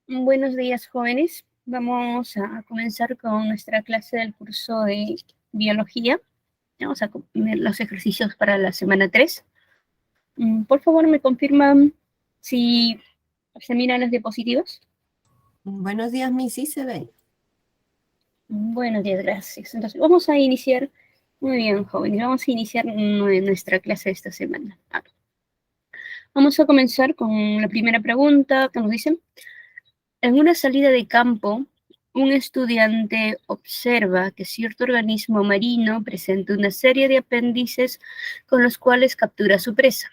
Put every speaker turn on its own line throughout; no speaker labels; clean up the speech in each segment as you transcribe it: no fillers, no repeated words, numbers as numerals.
Buenos días, jóvenes. Vamos a comenzar con nuestra clase del curso de biología. Vamos a ver los ejercicios para la semana 3. Por favor, me confirman si se miran las diapositivas.
Buenos días, Miss, sí se ve.
Buenos días, gracias. Entonces, vamos a iniciar. Muy bien, jóvenes, vamos a iniciar nuestra clase de esta semana. Vamos a comenzar con la primera pregunta que nos dicen. En una salida de campo, un estudiante observa que cierto organismo marino presenta una serie de apéndices con los cuales captura su presa.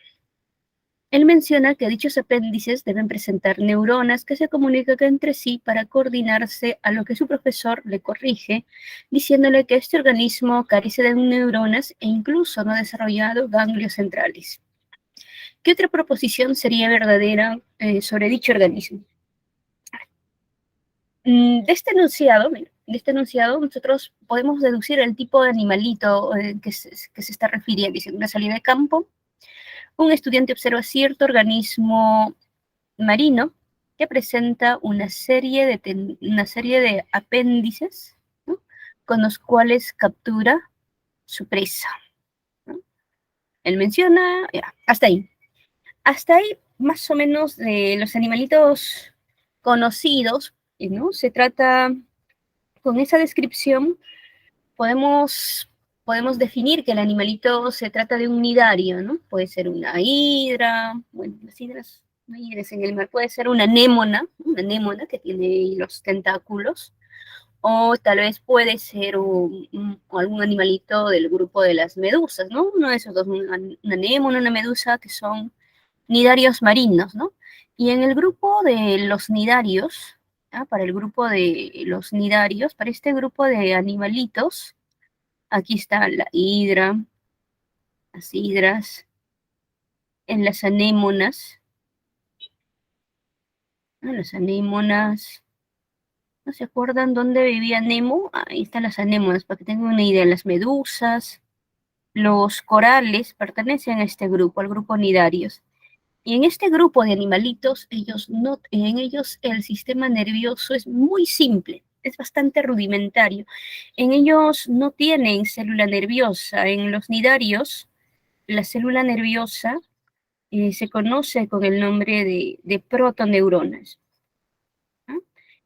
Él menciona que dichos apéndices deben presentar neuronas que se comunican entre sí para coordinarse, a lo que su profesor le corrige, diciéndole que este organismo carece de neuronas e incluso no ha desarrollado ganglios centrales. ¿Qué otra proposición sería verdadera sobre dicho organismo? De este enunciado nosotros podemos deducir el tipo de animalito que se está refiriendo. Dice, en una salida de campo, un estudiante observa cierto organismo marino que presenta una serie de apéndices, ¿no?, con los cuales captura su presa, ¿no? Él menciona, ya, hasta ahí. Hasta ahí, más o menos, de los animalitos conocidos, ¿no? Se trata, con esa descripción, podemos definir que el animalito se trata de un nidario, ¿no? Puede ser una hidra, bueno, las hidras, no hay hidras en el mar, puede ser una anémona que tiene los tentáculos, o tal vez puede ser algún animalito del grupo de las medusas, ¿no? Uno de esos dos, una anémona, una medusa, que son nidarios marinos, ¿no? Y en el grupo de los nidarios, para el grupo de los nidarios, para este grupo de animalitos, aquí está la hidra, las hidras, en las anémonas, ¿no? Las anémonas, ¿no se acuerdan dónde vivía Nemo? Ahí están las anémonas, para que tengan una idea. Las medusas, los corales pertenecen a este grupo, al grupo nidarios. Y en este grupo de animalitos, en ellos el sistema nervioso es muy simple, es bastante rudimentario. En ellos no tienen célula nerviosa. En los nidarios, la célula nerviosa se conoce con el nombre de protoneuronas, ¿no?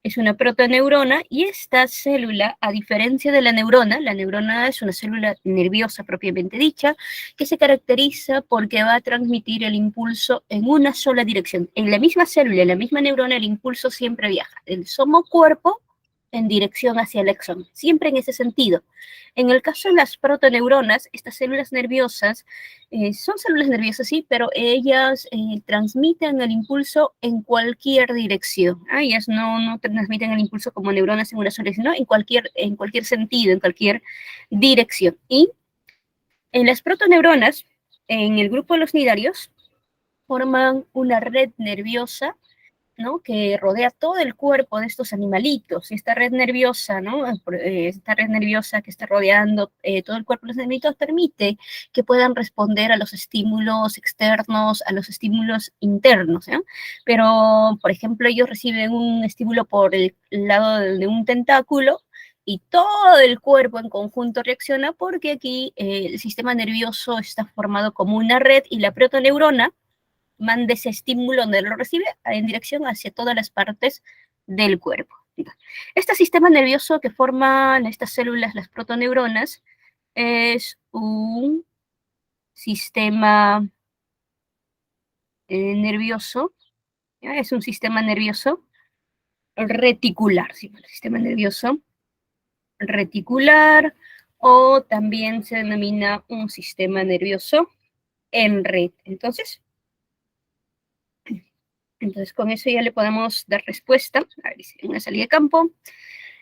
Es una protoneurona, y esta célula, a diferencia de la neurona es una célula nerviosa propiamente dicha, que se caracteriza porque va a transmitir el impulso en una sola dirección. En la misma célula, en la misma neurona, el impulso siempre viaja del somo-cuerpo en dirección hacia el exón, siempre en ese sentido. En el caso de las protoneuronas, estas células nerviosas son células nerviosas, sí, pero ellas transmiten el impulso en cualquier dirección. Ellas no transmiten el impulso como neuronas en una sola dirección, sino en cualquier sentido, en cualquier dirección. Y en las protoneuronas, en el grupo de los nidarios, forman una red nerviosa, ¿no?, que rodea todo el cuerpo de estos animalitos. Y esta red nerviosa, ¿no?, esta red nerviosa que está rodeando todo el cuerpo de los animalitos, permite que puedan responder a los estímulos externos, a los estímulos internos, ¿eh? Pero, por ejemplo, ellos reciben un estímulo por el lado de un tentáculo, y todo el cuerpo en conjunto reacciona, porque aquí el sistema nervioso está formado como una red, y la protoneurona manda ese estímulo donde lo recibe en dirección hacia todas las partes del cuerpo. Este sistema nervioso que forman estas células, las protoneuronas, es un sistema nervioso, ¿ya? Es un sistema nervioso reticular, ¿sí? El sistema nervioso reticular, o también se denomina un sistema nervioso en red. Entonces, con eso ya le podemos dar respuesta. A ver, en una salida de campo,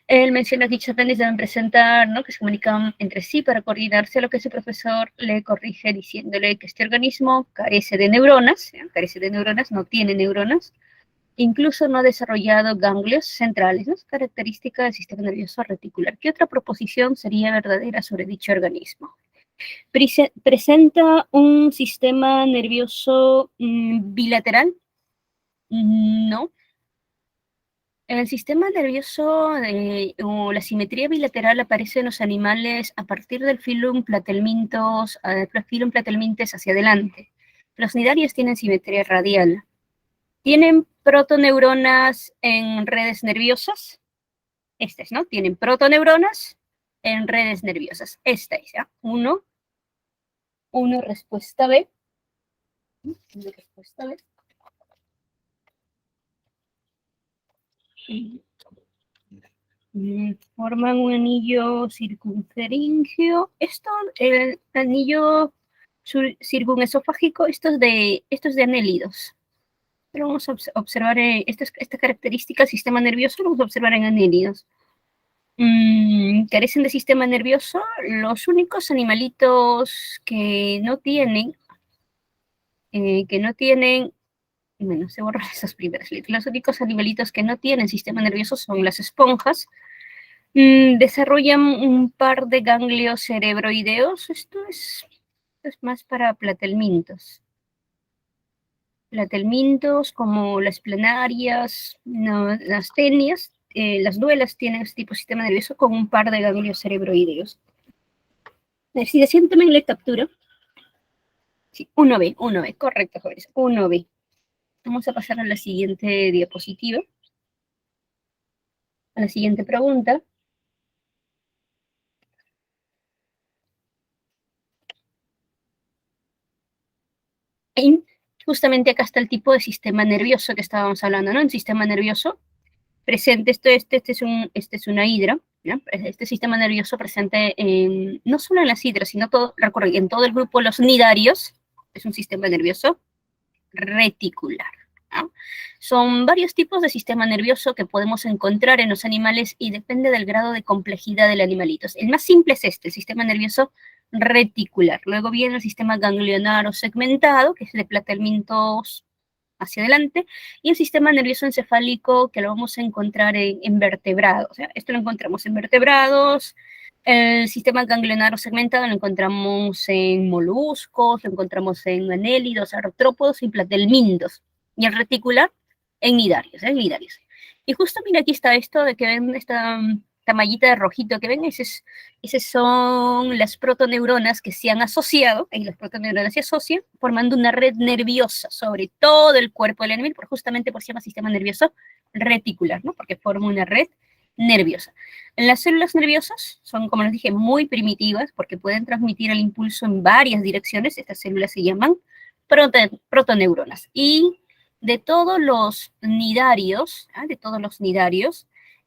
él menciona que dichos apéndices deben presentar, ¿no?, que se comunican entre sí para coordinarse, a lo que su profesor le corrige diciéndole que este organismo carece de neuronas, ¿sí?, carece de neuronas, no tiene neuronas, incluso no ha desarrollado ganglios centrales, ¿no? Es característica del sistema nervioso reticular. ¿Qué otra proposición sería verdadera sobre dicho organismo? ¿Presenta un sistema nervioso bilateral? No. El sistema nervioso o la simetría bilateral aparece en los animales a partir del filum platelmintos, filum platelmintes hacia adelante. Los nidarios tienen simetría radial. ¿Tienen protoneuronas en redes nerviosas? Estas, ¿no? Tienen protoneuronas en redes nerviosas. Esta es, ¿ya? Uno, respuesta B. Respuesta B. Forman un anillo circunferingio. Esto, el anillo circunesofágico, esto es de anélidos. Pero vamos a observar esta característica del sistema nervioso, lo vamos a observar en anélidos. Carecen de sistema nervioso. Los únicos animalitos que no tienen, bueno, se borran esas primeras letras. Los únicos animalitos que no tienen sistema nervioso son las esponjas. Desarrollan un par de ganglios cerebroideos. Esto es más para platelmintos. Platelmintos como las planarias, no, las tenias, las duelas tienen este tipo de sistema nervioso con un par de ganglios cerebroideos. Si decían también la captura. Sí, 1B, correcto, jóvenes, 1B. Vamos a pasar a la siguiente diapositiva. A la siguiente pregunta. Y justamente acá está el tipo de sistema nervioso que estábamos hablando, ¿no? El sistema nervioso presente, este es una hidra, ¿no? Este sistema nervioso presente no solo en las hidras, sino en todo el grupo de los nidarios, es un sistema nervioso reticular, ¿no? Son varios tipos de sistema nervioso que podemos encontrar en los animales y depende del grado de complejidad del animalito. El más simple es el sistema nervioso reticular. Luego viene el sistema ganglionar o segmentado, que es de platelmintos hacia adelante, y el sistema nervioso encefálico que lo vamos a encontrar en vertebrados. O sea, esto lo encontramos en vertebrados. El sistema ganglionar segmentado lo encontramos en moluscos, lo encontramos en anélidos, artrópodos y platelmintos. Y el reticular en nidarios, Y justo, mira, aquí está esto de que ven esta mallita de rojito que ven, esas son las protoneuronas que se han asociado, y las protoneuronas se asocian formando una red nerviosa sobre todo el cuerpo del animal, justamente por eso se llama sistema nervioso reticular, ¿no? Porque forma una red nerviosa. Las células nerviosas son, como les dije, muy primitivas porque pueden transmitir el impulso en varias direcciones. Estas células se llaman protoneuronas. Y de todos los nidarios,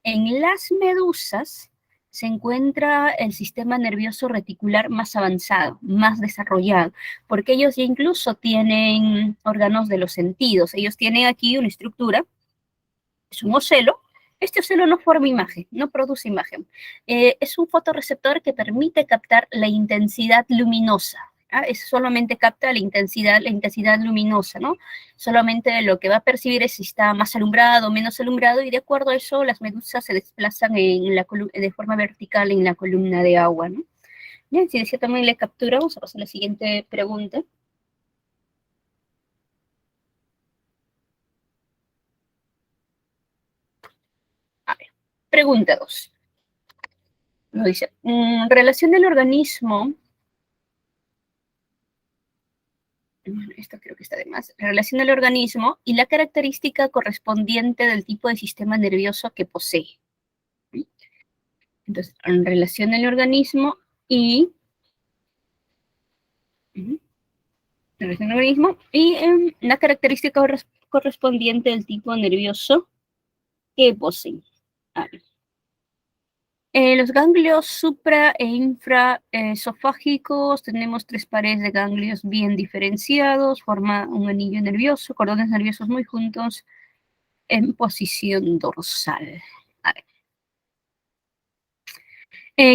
en las medusas se encuentra el sistema nervioso reticular más avanzado, más desarrollado, porque ellos ya incluso tienen órganos de los sentidos. Ellos tienen aquí una estructura, es un ocelo. Este ocelo no forma imagen, no produce imagen. Es un fotorreceptor que permite captar la intensidad luminosa. Es solamente capta la intensidad luminosa, ¿no? Solamente lo que va a percibir es si está más alumbrado o menos alumbrado, y de acuerdo a eso las medusas se desplazan de forma vertical en la columna de agua, ¿no? Bien, si decía también la captura, vamos a pasar a la siguiente pregunta. A ver, pregunta 2. Nos dice, relación del organismo. Esto creo que está de más. Relación del organismo y la característica correspondiente del tipo de sistema nervioso que posee. Entonces, en relación al organismo y la característica correspondiente del tipo nervioso que posee. Los ganglios supra e infraesofágicos, tenemos 3 pares de ganglios bien diferenciados, forma un anillo nervioso, cordones nerviosos muy juntos en posición dorsal. A ver.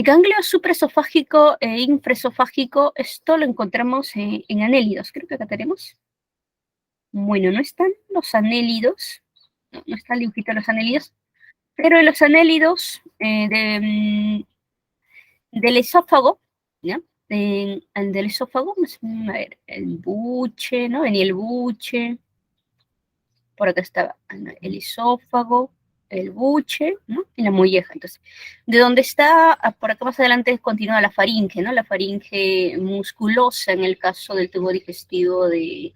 Ganglio supraesofágico e infraesofágico, esto lo encontramos en anélidos. Creo que acá tenemos. Bueno, no están los anélidos, no está el dibujito de los anélidos, pero en los anélidos del esófago, ¿ya? del esófago, a ver, el buche, ¿no? Venía el buche, por acá estaba el esófago, el buche, ¿no? Y la molleja. Entonces, de donde está, por acá más adelante continúa la faringe, ¿no? La faringe musculosa en el caso del tubo digestivo de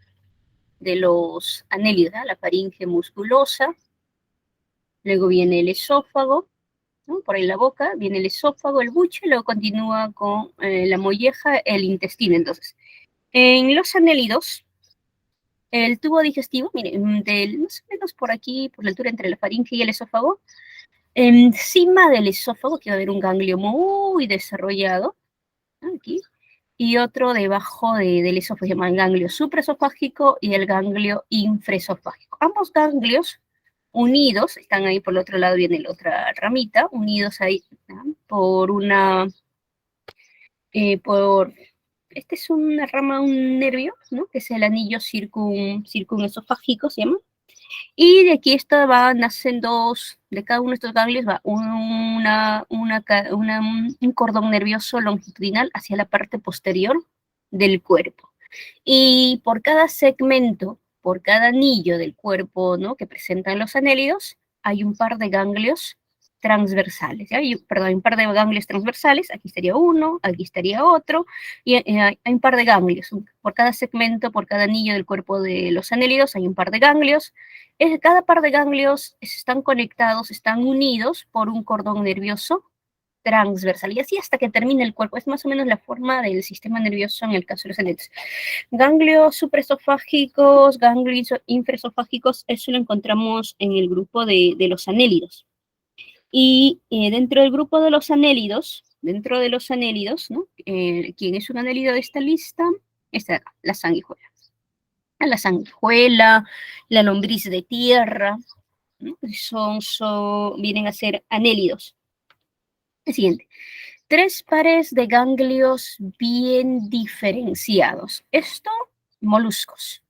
los anélidos, ¿no? La faringe musculosa. Luego viene el esófago, ¿no? Por ahí la boca, viene el esófago, el buche, luego continúa con la molleja, el intestino. Entonces, en los anélidos, el tubo digestivo, miren, más o menos por aquí, por la altura entre la faringe y el esófago, encima del esófago, que va a haber un ganglio muy desarrollado, ¿no? Aquí, y otro debajo del esófago, se llama el ganglio supraesofágico y el ganglio infraesofágico. Ambos ganglios unidos, están ahí por el otro lado, viene la otra ramita, unidos ahí, ¿no? Por una, este es una rama, un nervio, ¿no? Que es el anillo circunesofágico, se llama. Y de aquí nacen dos, de cada uno de estos ganglios va un cordón nervioso longitudinal hacia la parte posterior del cuerpo. Y por cada segmento, por cada anillo del cuerpo, ¿no? Que presentan los anélidos, hay un par de ganglios transversales, ¿ya? Perdón, hay un par de ganglios transversales, aquí estaría uno, aquí estaría otro, y hay un par de ganglios, por cada segmento, por cada anillo del cuerpo de los anélidos hay un par de ganglios. Cada par de ganglios están conectados, están unidos por un cordón nervioso transversal, y así hasta que termine el cuerpo. Es más o menos la forma del sistema nervioso en el caso de los anélidos. Ganglios supraesofágicos, ganglios infraesofágicos, eso lo encontramos en el grupo de los anélidos. Y dentro del grupo de los anélidos, ¿no? ¿Quién es un anélido de esta lista? Esta de acá, la sanguijuela. La sanguijuela, la lombriz de tierra, ¿no? Vienen a ser anélidos. El siguiente. 3 pares de ganglios bien diferenciados. Esto, moluscos.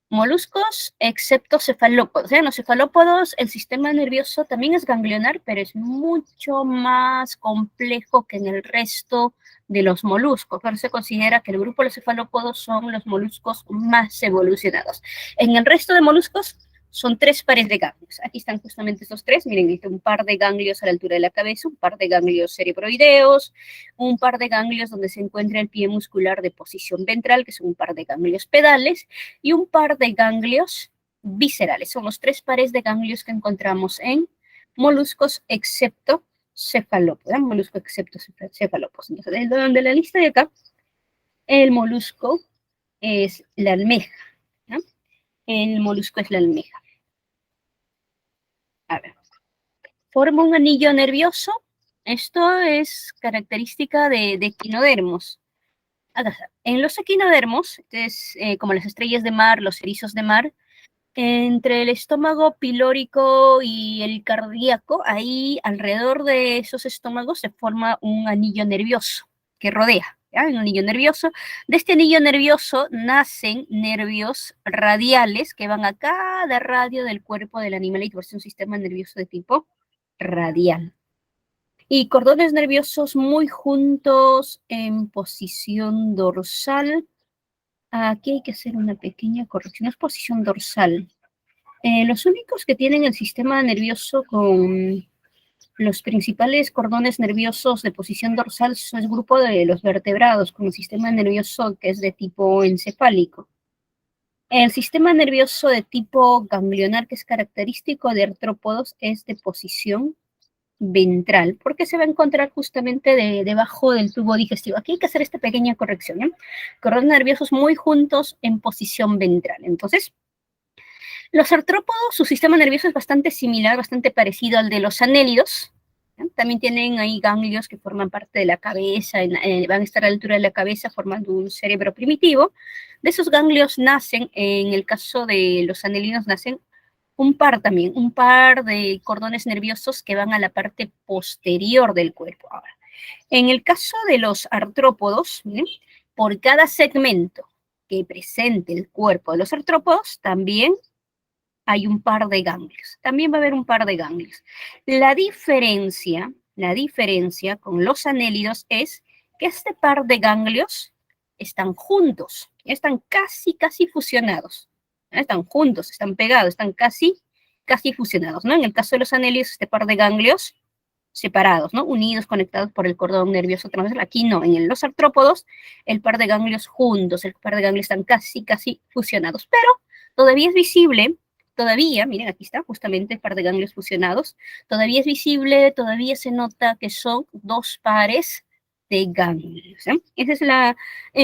Moluscos, excepto cefalópodos. En los cefalópodos el sistema nervioso también es ganglionar, pero es mucho más complejo que en el resto de los moluscos. Pero se considera que el grupo de los cefalópodos son los moluscos más evolucionados. En el resto de moluscos son 3 pares de ganglios. Aquí están justamente estos 3. Miren, un par de ganglios a la altura de la cabeza, un par de ganglios cerebroideos, un par de ganglios donde se encuentra el pie muscular de posición ventral, que son un par de ganglios pedales, y un par de ganglios viscerales. Son los 3 pares de ganglios que encontramos en moluscos excepto cefalópodos. Molusco excepto cefalópodos. Entonces, de la lista de acá, el molusco es la almeja, ¿no? El molusco es la almeja. A ver. Forma un anillo nervioso. Esto es característica de equinodermos. En los equinodermos, como las estrellas de mar, los erizos de mar, entre el estómago pilórico y el cardíaco, ahí alrededor de esos estómagos se forma un anillo nervioso que rodea, ¿ya? Un anillo nervioso. De este anillo nervioso nacen nervios radiales que van a cada radio del cuerpo del animalito, es un sistema nervioso de tipo radial. Y cordones nerviosos muy juntos en posición dorsal. Aquí hay que hacer una pequeña corrección, es posición dorsal. Los únicos que tienen el sistema nervioso con los principales cordones nerviosos de posición dorsal son el grupo de los vertebrados, con el sistema nervioso que es de tipo encefálico. El sistema nervioso de tipo ganglionar, que es característico de artrópodos, es de posición ventral, porque se va a encontrar justamente debajo del tubo digestivo. Aquí hay que hacer esta pequeña corrección, ¿eh? Cordones nerviosos muy juntos en posición ventral. Entonces, los artrópodos, su sistema nervioso es bastante similar, bastante parecido al de los anélidos. ¿Eh? También tienen ahí ganglios que forman parte de la cabeza, van a estar a la altura de la cabeza formando un cerebro primitivo. De esos ganglios nacen, en el caso de los anélidos, nacen un par de cordones nerviosos que van a la parte posterior del cuerpo. Ahora, en el caso de los artrópodos, ¿bien? Por cada segmento que presente el cuerpo de los artrópodos, también hay un par de ganglios. También va a haber un par de ganglios. La diferencia con los anélidos es que este par de ganglios están juntos, están casi fusionados. Están juntos, están pegados, están casi fusionados, ¿no? En el caso de los anelios, este par de ganglios separados, ¿no? Unidos, conectados por el cordón nervioso transversal. Aquí no, en los artrópodos, el par de ganglios juntos, el par de ganglios están casi fusionados, pero todavía es visible, todavía, miren, aquí está justamente el par de ganglios fusionados, todavía es visible, todavía se nota que son dos pares de ganglios. Esa es la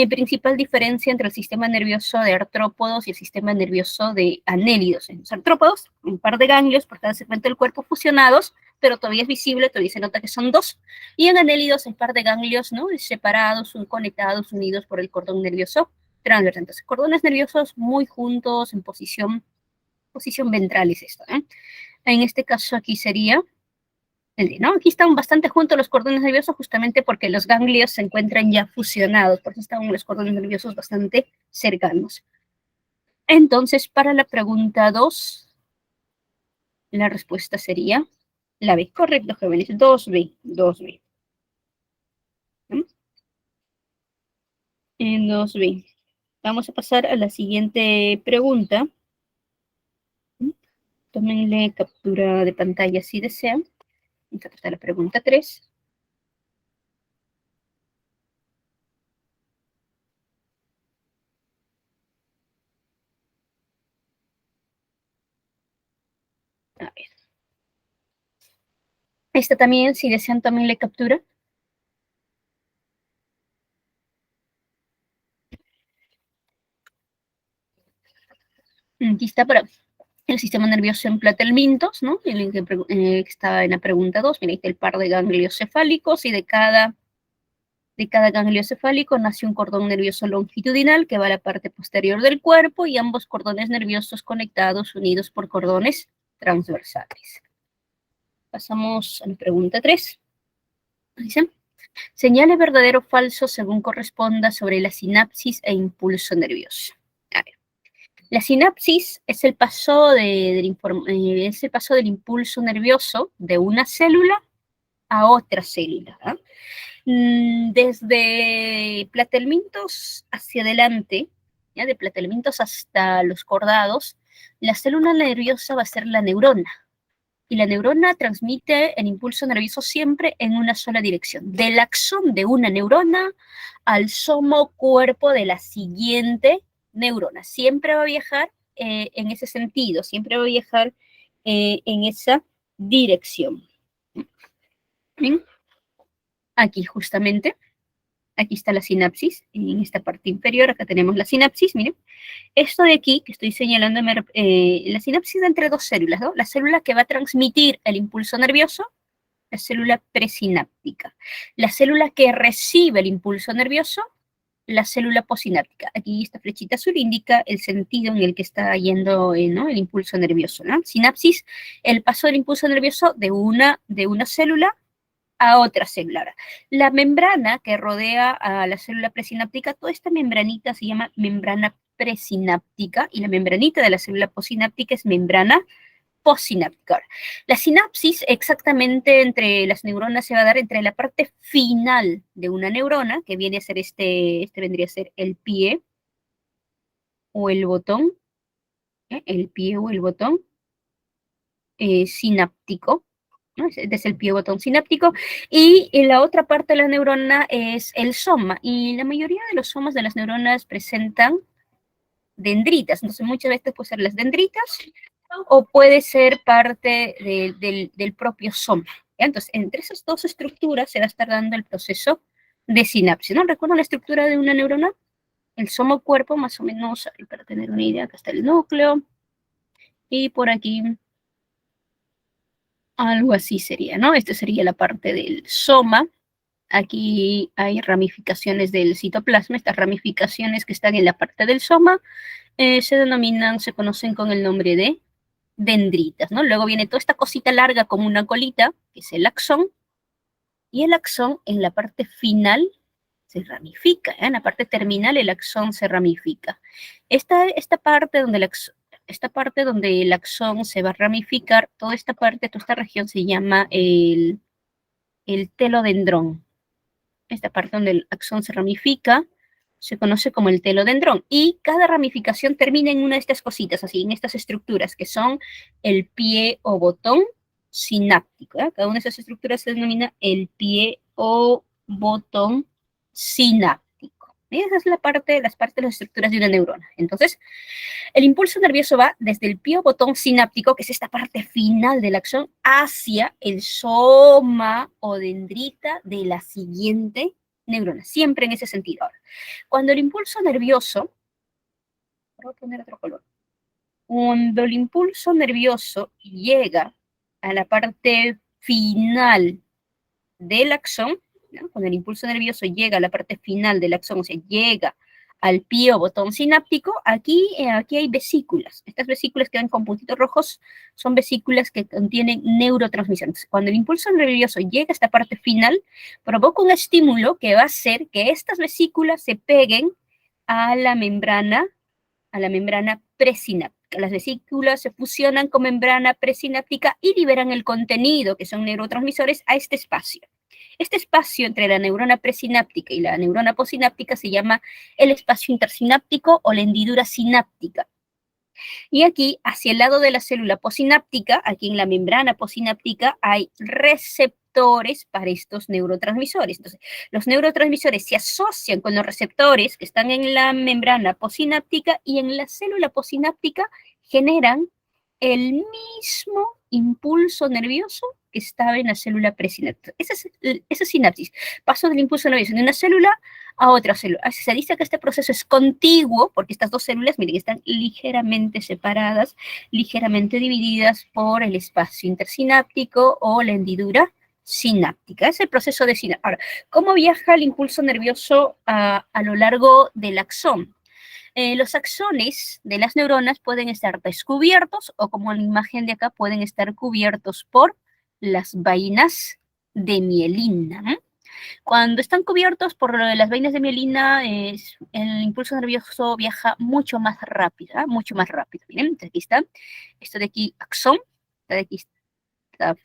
principal diferencia entre el sistema nervioso de artrópodos y el sistema nervioso de anélidos. En los artrópodos, un par de ganglios por cada segmento del cuerpo fusionados, pero todavía es visible, todavía se nota que son dos. Y en anélidos, el par de ganglios, ¿no? Separados, conectados, unidos por el cordón nervioso transversal. Entonces, cordones nerviosos muy juntos, en posición ventral es esto. En este caso aquí sería ¿no? Aquí están bastante juntos los cordones nerviosos justamente porque los ganglios se encuentran ya fusionados, por eso están los cordones nerviosos bastante cercanos. Entonces, para la pregunta 2, la respuesta sería la B. Correcto, jóvenes, 2B, 2B. En 2B. Vamos a pasar a la siguiente pregunta. Tómenle captura de pantalla si desean. Vamos a pasar a la pregunta 3. A ver. Esta también, si desean, tómenle captura. Aquí está para el sistema nervioso en platelmintos, ¿no? El que estaba en la pregunta 2, miren, el par de ganglios cefálicos y de cada ganglio cefálico nace un cordón nervioso longitudinal que va a la parte posterior del cuerpo y ambos cordones nerviosos conectados, unidos por cordones transversales. Pasamos a la pregunta 3. Dice, señale verdadero o falso según corresponda sobre la sinapsis e impulso nervioso. A ver. La sinapsis es el paso del impulso nervioso de una célula a otra célula. Desde platelmintos hacia adelante, ¿ya? De platelmintos hasta los cordados, la célula nerviosa va a ser la neurona. Y la neurona transmite el impulso nervioso siempre en una sola dirección. Del axón de una neurona al somocuerpo de la siguiente neurona. Siempre va a viajar en ese sentido, siempre va a viajar en esa dirección. ¿Bien? Aquí justamente, aquí está la sinapsis, en esta parte inferior, acá tenemos la sinapsis, miren. Esto de aquí, que estoy señalando, la sinapsis entre dos células, ¿no? La célula que va a transmitir el impulso nervioso, la célula presináptica. La célula que recibe el impulso nervioso, la célula posináptica. Aquí esta flechita azul indica el sentido en el que está yendo ¿no? el impulso nervioso, ¿no? Sinapsis, el paso del impulso nervioso de una célula a otra célula. Ahora, la membrana que rodea a la célula presináptica, toda esta membranita se llama membrana presináptica y la membranita de la célula posináptica es membrana postsináptica. Ahora, la sinapsis exactamente entre las neuronas se va a dar entre la parte final de una neurona, que viene a ser este vendría a ser el pie o el botón, el pie o el botón sináptico, ¿no? Este es el pie botón sináptico, y la otra parte de la neurona es el soma, y la mayoría de los somas de las neuronas presentan dendritas, entonces muchas veces pueden ser las dendritas, o puede ser parte del propio soma. ¿Ya? Entonces, entre esas dos estructuras se va a estar dando el proceso de sinapsis, ¿no? ¿Recuerdan la estructura de una neurona? El soma-cuerpo, más o menos, para tener una idea, acá está el núcleo, y por aquí algo así sería, ¿no? Esta sería la parte del soma. Aquí hay ramificaciones del citoplasma. Estas ramificaciones que están en la parte del soma se conocen con el nombre de dendritas, ¿no? Luego viene toda esta cosita larga como una colita, que es el axón, y el axón en la parte final se ramifica, ¿eh? En la parte terminal el axón se ramifica. Esta parte donde el axón se va a ramificar, toda esta región se llama el telodendrón. esta parte donde el axón se ramifica, se conoce como el telodendrón. Y cada ramificación termina en una de estas cositas, así, en estas estructuras, que son el pie o botón sináptico. ¿Eh? Cada una de esas estructuras se denomina el pie o botón sináptico. ¿Eh? Esa es la parte, las partes de las estructuras de una neurona. Entonces, el impulso nervioso va desde el pie o botón sináptico, que es esta parte final de la acción, hacia el soma o dendrita de la siguiente neurona, siempre en ese sentido. Ahora, cuando el impulso nervioso, voy a poner otro color, cuando el impulso nervioso llega a la parte final del axón, ¿no? Cuando el impulso nervioso llega a la parte final del axón, o sea, llega al pie o botón sináptico, aquí hay vesículas. Estas vesículas que ven con puntitos rojos son vesículas que contienen neurotransmisores. Cuando el impulso nervioso llega a esta parte final, provoca un estímulo que va a hacer que estas vesículas se peguen a la membrana presináptica. Las vesículas se fusionan con membrana presináptica y liberan el contenido, que son neurotransmisores, a este espacio. Este espacio entre la neurona presináptica y la neurona posináptica se llama el espacio intersináptico o la hendidura sináptica. Y aquí, hacia el lado de la célula posináptica, aquí en la membrana posináptica, hay receptores para estos neurotransmisores. Entonces, los neurotransmisores se asocian con los receptores que están en la membrana posináptica y en la célula posináptica generan el mismo impulso nervioso que estaba en la célula presináptica. Esa es sinapsis. Paso del impulso nervioso de una célula a otra célula. Así se dice que este proceso es contiguo, porque estas dos células, miren, están ligeramente separadas, ligeramente divididas por el espacio intersináptico o la hendidura sináptica. Es el proceso de sináptica. Ahora, ¿cómo viaja el impulso nervioso a lo largo del axón? Los axones de las neuronas pueden estar descubiertos o, como en la imagen de acá, pueden estar cubiertos por las vainas de mielina. ¿Eh? Cuando están cubiertos por las vainas de mielina, el impulso nervioso viaja mucho más rápido, ¿eh? Mucho más rápido. Miren, entonces aquí está, esto de aquí axón, de aquí esta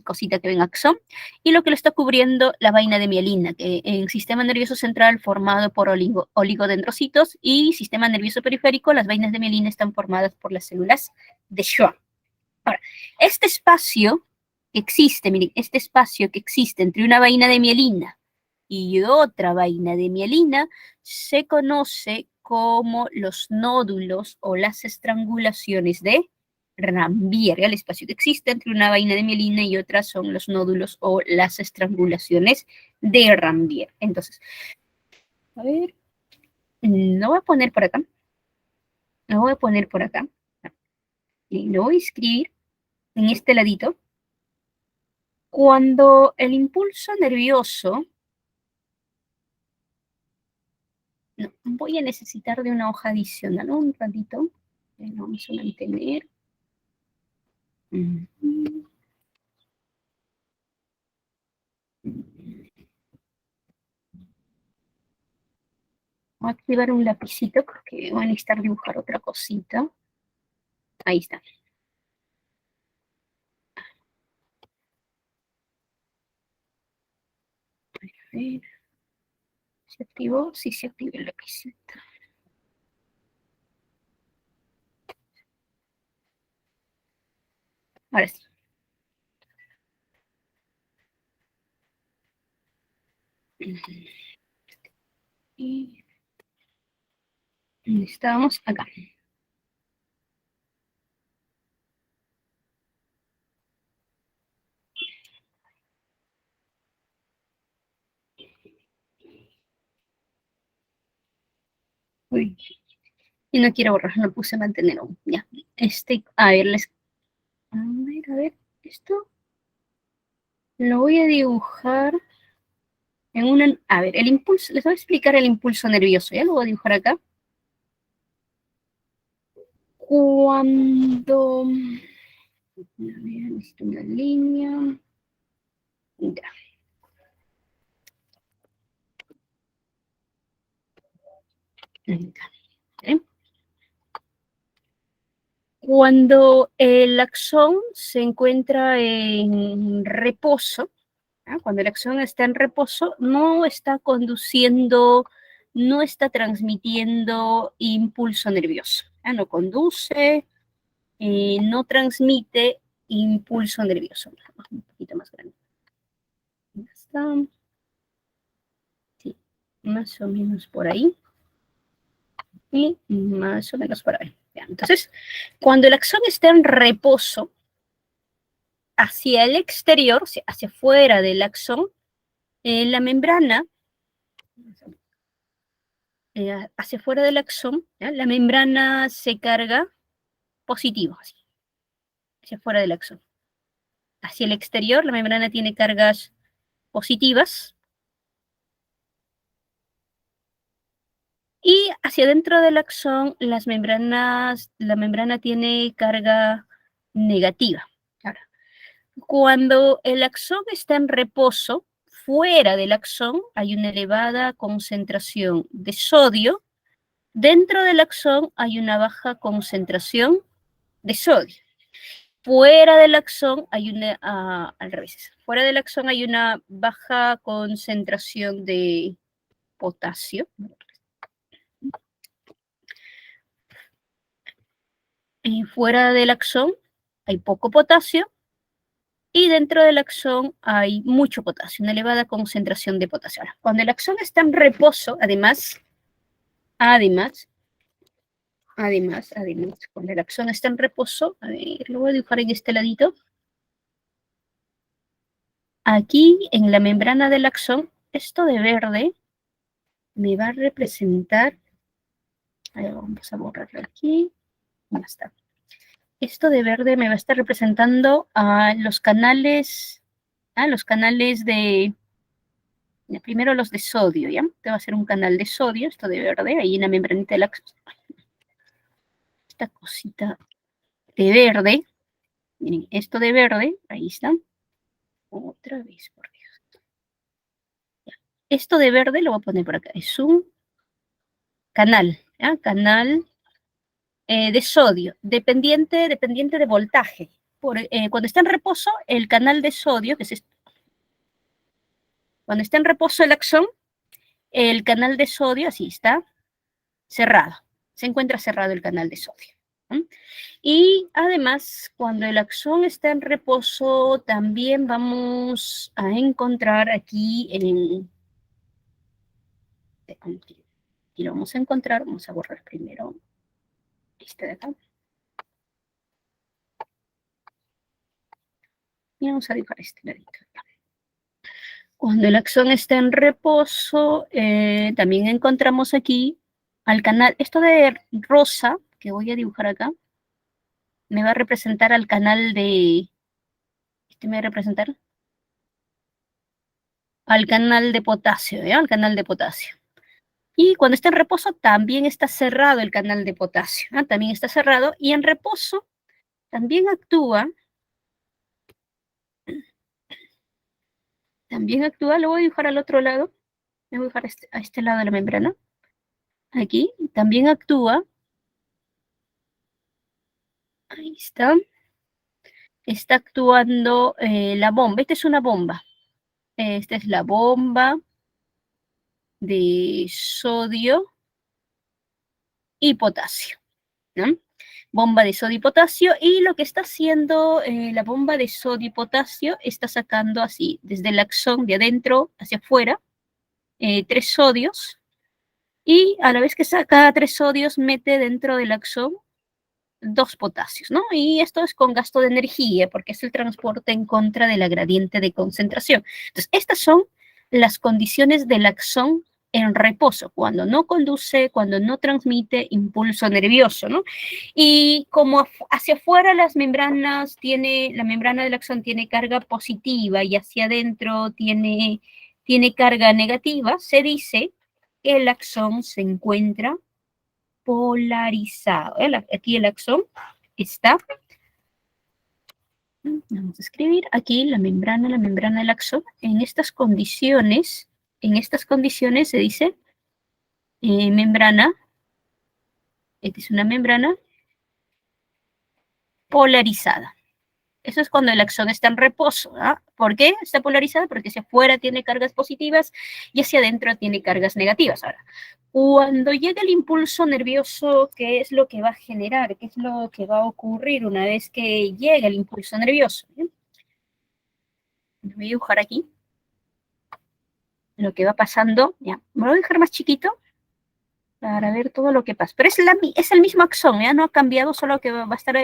cosita que ven axón, y lo que lo está cubriendo la vaina de mielina, que en sistema nervioso central formado por oligodendrocitos y sistema nervioso periférico, las vainas de mielina están formadas por las células de Schwann. Ahora, este espacio que existe, miren, este espacio que existe entre una vaina de mielina y otra vaina de mielina se conoce como los nódulos o las estrangulaciones de Rambier. El espacio que existe entre una vaina de mielina y otra son los nódulos o las estrangulaciones de Rambier. Entonces, a ver, lo voy a poner por acá. Lo voy a poner por acá. Y lo voy a escribir en este ladito. Cuando el impulso nervioso, no, voy a necesitar de una hoja adicional, un ratito, vamos a mantener. Voy a activar un lapicito porque voy a necesitar dibujar otra cosita. Ahí está. A ver, ¿se activó? Sí, se activó el lapicito. Ahora sí. Y estábamos acá. Uy, y no quiero borrar, no puse mantener aún. Ya. A ver, a ver, esto lo voy a dibujar en una. A ver, el impulso, les voy a explicar el impulso nervioso. Ya lo voy a dibujar acá. Cuando. A ver, necesito una línea. Ya. ¿Eh? Cuando el axón se encuentra en reposo, ¿Ah? Cuando el axón está en reposo, no está conduciendo, no está transmitiendo impulso nervioso. ¿Ah? No conduce, no transmite impulso nervioso. Un poquito más grande. Ya está. Sí, más o menos por ahí. Y más o menos por ahí. Ya, entonces, cuando el axón está en reposo, hacia el exterior, hacia fuera del axón, la membrana, hacia fuera del axón, ¿ya? La membrana se carga positivo, así, hacia fuera del axón. Hacia el exterior, la membrana tiene cargas positivas. Y hacia dentro del axón, la membrana tiene carga negativa. Ahora, cuando el axón está en reposo, fuera del axón hay una elevada concentración de sodio. Dentro del axón hay una baja concentración de sodio. Fuera del axón hay una, al revés, fuera del axón hay una baja concentración de potasio. Y fuera del axón hay poco potasio y dentro del axón hay mucho potasio, una elevada concentración de potasio. Ahora, cuando el axón está en reposo, además, cuando el axón está en reposo, a ver, lo voy a dibujar en este ladito. Aquí en la membrana del axón, esto de verde me va a representar, a ver, vamos a borrarlo aquí, ya está. Esto de verde me va a estar representando a los canales de, primero los de sodio, ¿ya? Te va a ser un canal de sodio, esto de verde, ahí en la membranita del axón. Esta cosita de verde, miren, esto de verde, ahí está. Otra vez, por Dios. Ya. Esto de verde lo voy a poner por acá, es un canal, ¿ya? Canal de sodio, dependiente de voltaje. Cuando está en reposo, el canal de sodio, que es esto, cuando está en reposo el axón, el canal de sodio, así está, cerrado. Se encuentra cerrado el canal de sodio. ¿Sí? Y además, cuando el axón está en reposo, también vamos a encontrar aquí y lo vamos a encontrar, vamos a borrar primero este de acá. Y vamos a dibujar este ladito. Cuando el axón está en reposo, también encontramos aquí al canal, esto de rosa, que voy a dibujar acá, me va a representar al canal de, este me va a representar al canal de potasio, ¿ya? Al canal de potasio. Y cuando está en reposo, también está cerrado el canal de potasio, ¿ah? También está cerrado, y en reposo también actúa, lo voy a dibujar al otro lado, voy a dibujar a este lado de la membrana, aquí, también actúa, ahí está actuando la bomba, esta es una bomba, esta es la bomba de sodio y potasio, ¿no? Bomba de sodio y potasio, y lo que está haciendo la bomba de sodio y potasio está sacando así, desde el axón de adentro hacia afuera, 3 sodios, y a la vez que saca 3 sodios, mete dentro del axón 2 potasios, ¿no? Y esto es con gasto de energía, porque es el transporte en contra de la gradiente de concentración. Entonces, estas son las condiciones del axón en reposo, cuando no conduce, cuando no transmite impulso nervioso, ¿no? Y como hacia afuera la membrana del axón tiene carga positiva y hacia adentro tiene carga negativa, se dice que el axón se encuentra polarizado. Aquí el axón está, vamos a escribir aquí la membrana del axón. En estas condiciones se dice membrana, esta es una membrana polarizada. Eso es cuando el axón está en reposo. ¿Ah? ¿Por qué está polarizado? Porque hacia afuera tiene cargas positivas y hacia adentro tiene cargas negativas. Ahora, cuando llega el impulso nervioso, ¿qué es lo que va a generar? ¿Qué es lo que va a ocurrir una vez que llega el impulso nervioso? ¿Bien? Voy a dibujar aquí lo que va pasando. Ya, me lo voy a dejar más chiquito para ver todo lo que pasa. Pero es el mismo axón, ¿ya? No ha cambiado, solo que va a estar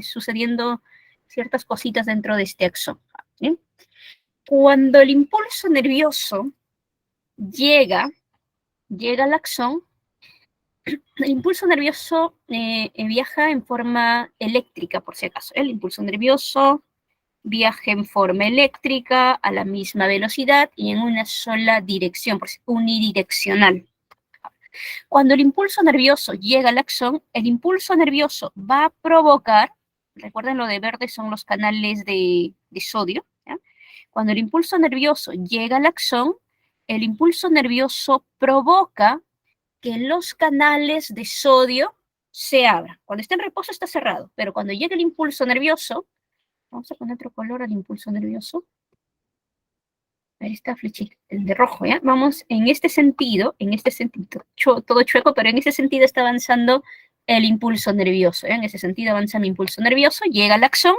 sucediendo ciertas cositas dentro de este axón. ¿Bien? Cuando el impulso nervioso llega al axón, el impulso nervioso viaja en forma eléctrica, por si acaso. El impulso nervioso viaja en forma eléctrica a la misma velocidad y en una sola dirección, por si unidireccional. Cuando el impulso nervioso llega al axón, el impulso nervioso va a provocar, recuerden lo de verde son los canales de sodio, ¿ya? Cuando el impulso nervioso llega al axón, el impulso nervioso provoca que los canales de sodio se abran. Cuando está en reposo está cerrado, pero cuando llega el impulso nervioso, vamos a poner otro color al impulso nervioso. Ahí está flechita, el de rojo, ¿ya? Vamos en este sentido, todo chueco, pero en ese sentido está avanzando el impulso nervioso, ¿ya? En ese sentido avanza mi impulso nervioso, llega al axón,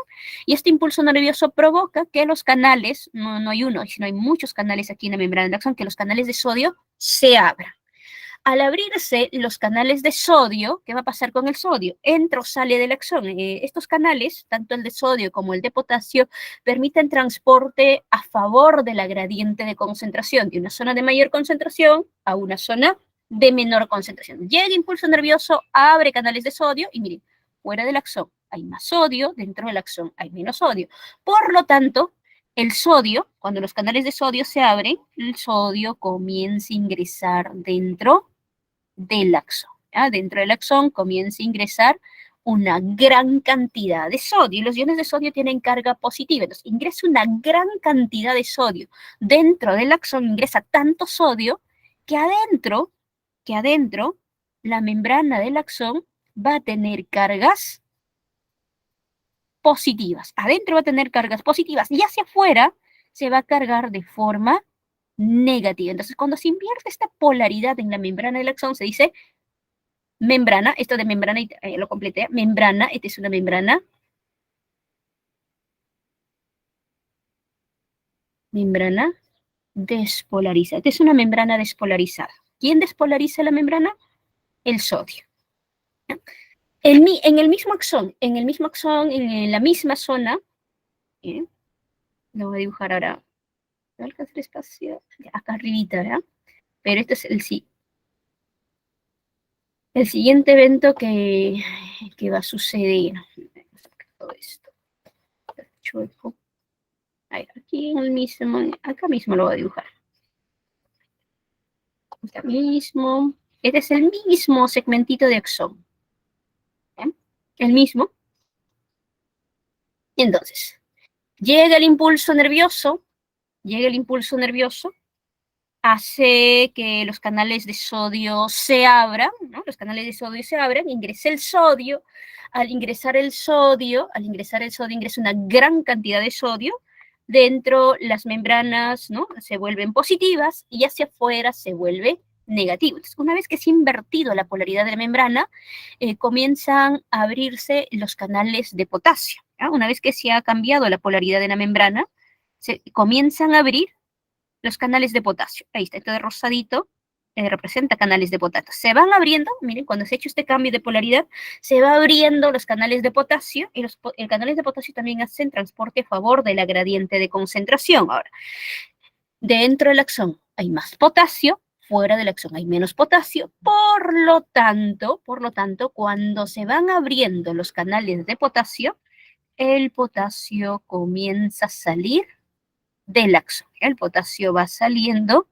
y este impulso nervioso provoca que los canales, no hay uno, sino hay muchos canales aquí en la membrana del axón, que los canales de sodio se abran. Al abrirse los canales de sodio, ¿qué va a pasar con el sodio? Entra o sale del axón. Estos canales, tanto el de sodio como el de potasio, permiten transporte a favor de la gradiente de concentración, de una zona de mayor concentración a una zona de menor concentración. Llega impulso nervioso, abre canales de sodio y miren, fuera del axón hay más sodio, dentro del axón hay menos sodio. Por lo tanto, el sodio, cuando los canales de sodio se abren, el sodio comienza a ingresar dentro del axón. ¿Ya? Dentro del axón comienza a ingresar una gran cantidad de sodio. Y los iones de sodio tienen carga positiva. Entonces, ingresa una gran cantidad de sodio. Dentro del axón ingresa tanto sodio que adentro la membrana del axón va a tener cargas positivas. Adentro va a tener cargas positivas y hacia afuera se va a cargar de forma negativa. Entonces, cuando se invierte esta polaridad en la membrana del axón, se dice membrana, esto de membrana, lo completé, membrana, esta es una membrana despolarizada. Esta es una membrana despolarizada. ¿Quién despolariza la membrana? El sodio. ¿Ya? En el mismo axón, en la misma zona, ¿eh? Lo voy a dibujar ahora. ¿No alcanza el espacio? Acá arribita, ¿verdad? Pero este es el siguiente evento que va a suceder. Todo esto. Chueco. Aquí en el mismo, acá mismo lo voy a dibujar. Acá mismo. Este es el mismo segmentito de axón. ¿Bien? El mismo. Y entonces, llega el impulso nervioso, hace que los canales de sodio se abran, ¿no? Los canales de sodio se abran, ingresa el sodio. Al ingresar el sodio ingresa una gran cantidad de sodio. Dentro las membranas, ¿no? Se vuelven positivas y hacia afuera se vuelve negativo. Entonces, una vez que se ha invertido la polaridad de la membrana, comienzan a abrirse los canales de potasio. ¿Ya? Una vez que se ha cambiado la polaridad de la membrana, se comienzan a abrir los canales de potasio. Ahí está, esto de rosadito representa canales de potasio. Se van abriendo, miren, cuando se ha hecho este cambio de polaridad, se va abriendo los canales de potasio y los canales de potasio también hacen transporte a favor de la gradiente de concentración. Ahora, dentro del axón hay más potasio, fuera del axón hay menos potasio, por lo tanto, cuando se van abriendo los canales de potasio, el potasio comienza a salir del axón. El potasio va saliendo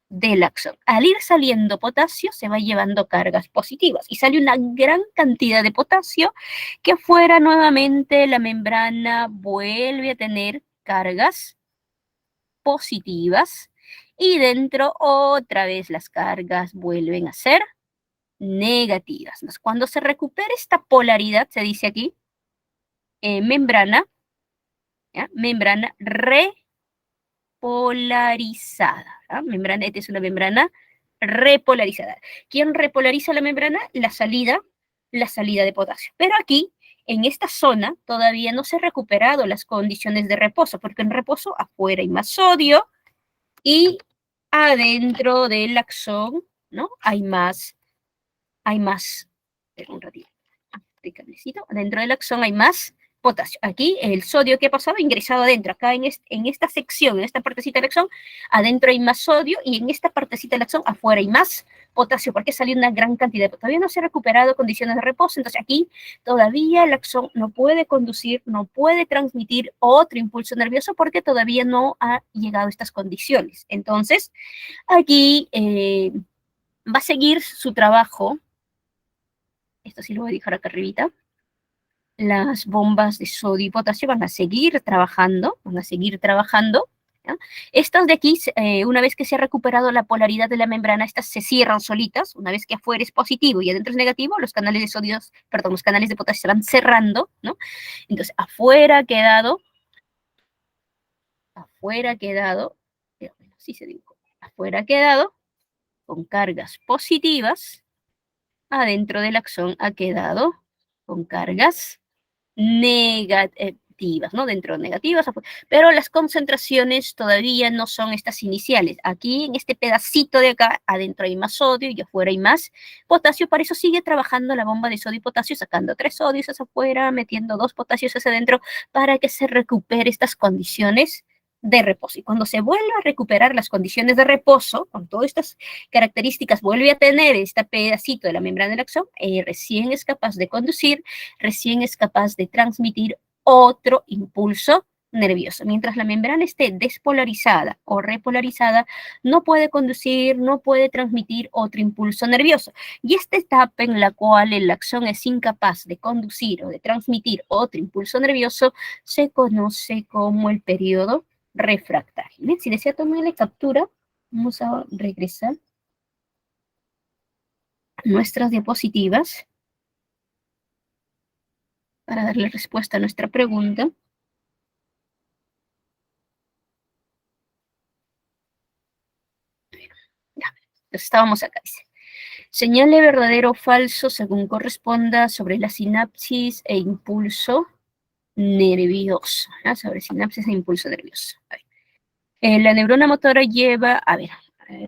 del axón. Al ir saliendo potasio, se va llevando cargas positivas y sale una gran cantidad de potasio que fuera nuevamente la membrana vuelve a tener cargas positivas y dentro otra vez las cargas vuelven a ser negativas. Entonces, cuando se recupera esta polaridad, se dice aquí, membrana ¿ya? Membrana repolarizada. ¿Ya? Esta es una membrana repolarizada. ¿Quién repolariza la membrana? La salida de potasio. Pero aquí, en esta zona, todavía no se han recuperado las condiciones de reposo, porque en reposo afuera hay más sodio y adentro del axón, ¿no? Espera un ratito, adentro del axón hay más potasio. Aquí el sodio que ha pasado ha ingresado adentro, acá en esta sección, en esta partecita del axón, adentro hay más sodio y en esta partecita del axón afuera hay más potasio, porque salió una gran cantidad. Todavía no se ha recuperado condiciones de reposo, entonces aquí todavía el axón no puede conducir, no puede transmitir otro impulso nervioso porque todavía no ha llegado a estas condiciones. Entonces, aquí va a seguir su trabajo. Esto sí lo voy a dejar acá arribita. Las bombas de sodio y potasio van a seguir trabajando, ¿ya? Estas de aquí, una vez que se ha recuperado la polaridad de la membrana, estas se cierran solitas. Una vez que afuera es positivo y adentro es negativo, los canales de sodio, perdón, los canales de potasio se van cerrando, ¿no? Entonces, afuera ha quedado con cargas positivas, adentro del axón ha quedado con cargas negativas, ¿no? Dentro negativas, pero las concentraciones todavía no son estas iniciales. Aquí, en este pedacito de acá, adentro hay más sodio y afuera hay más potasio, para eso sigue trabajando la bomba de sodio y potasio, sacando 3 sodios hacia afuera, metiendo 2 potasios hacia adentro, para que se recupere estas condiciones de reposo. Y cuando se vuelva a recuperar las condiciones de reposo, con todas estas características, vuelve a tener este pedacito de la membrana del axón, recién es capaz de conducir, recién es capaz de transmitir otro impulso nervioso. Mientras la membrana esté despolarizada o repolarizada, no puede conducir, no puede transmitir otro impulso nervioso. Y esta etapa en la cual el axón es incapaz de conducir o de transmitir otro impulso nervioso se conoce como el periodo refractario. Bien, si desea tomarle captura, vamos a regresar a nuestras diapositivas para darle respuesta a nuestra pregunta. Ya, estábamos acá, dice. Señale verdadero o falso según corresponda sobre la sinapsis e impulso nervioso. ¿Ya? Sobre sinapsis e impulso nervioso. La neurona motora lleva,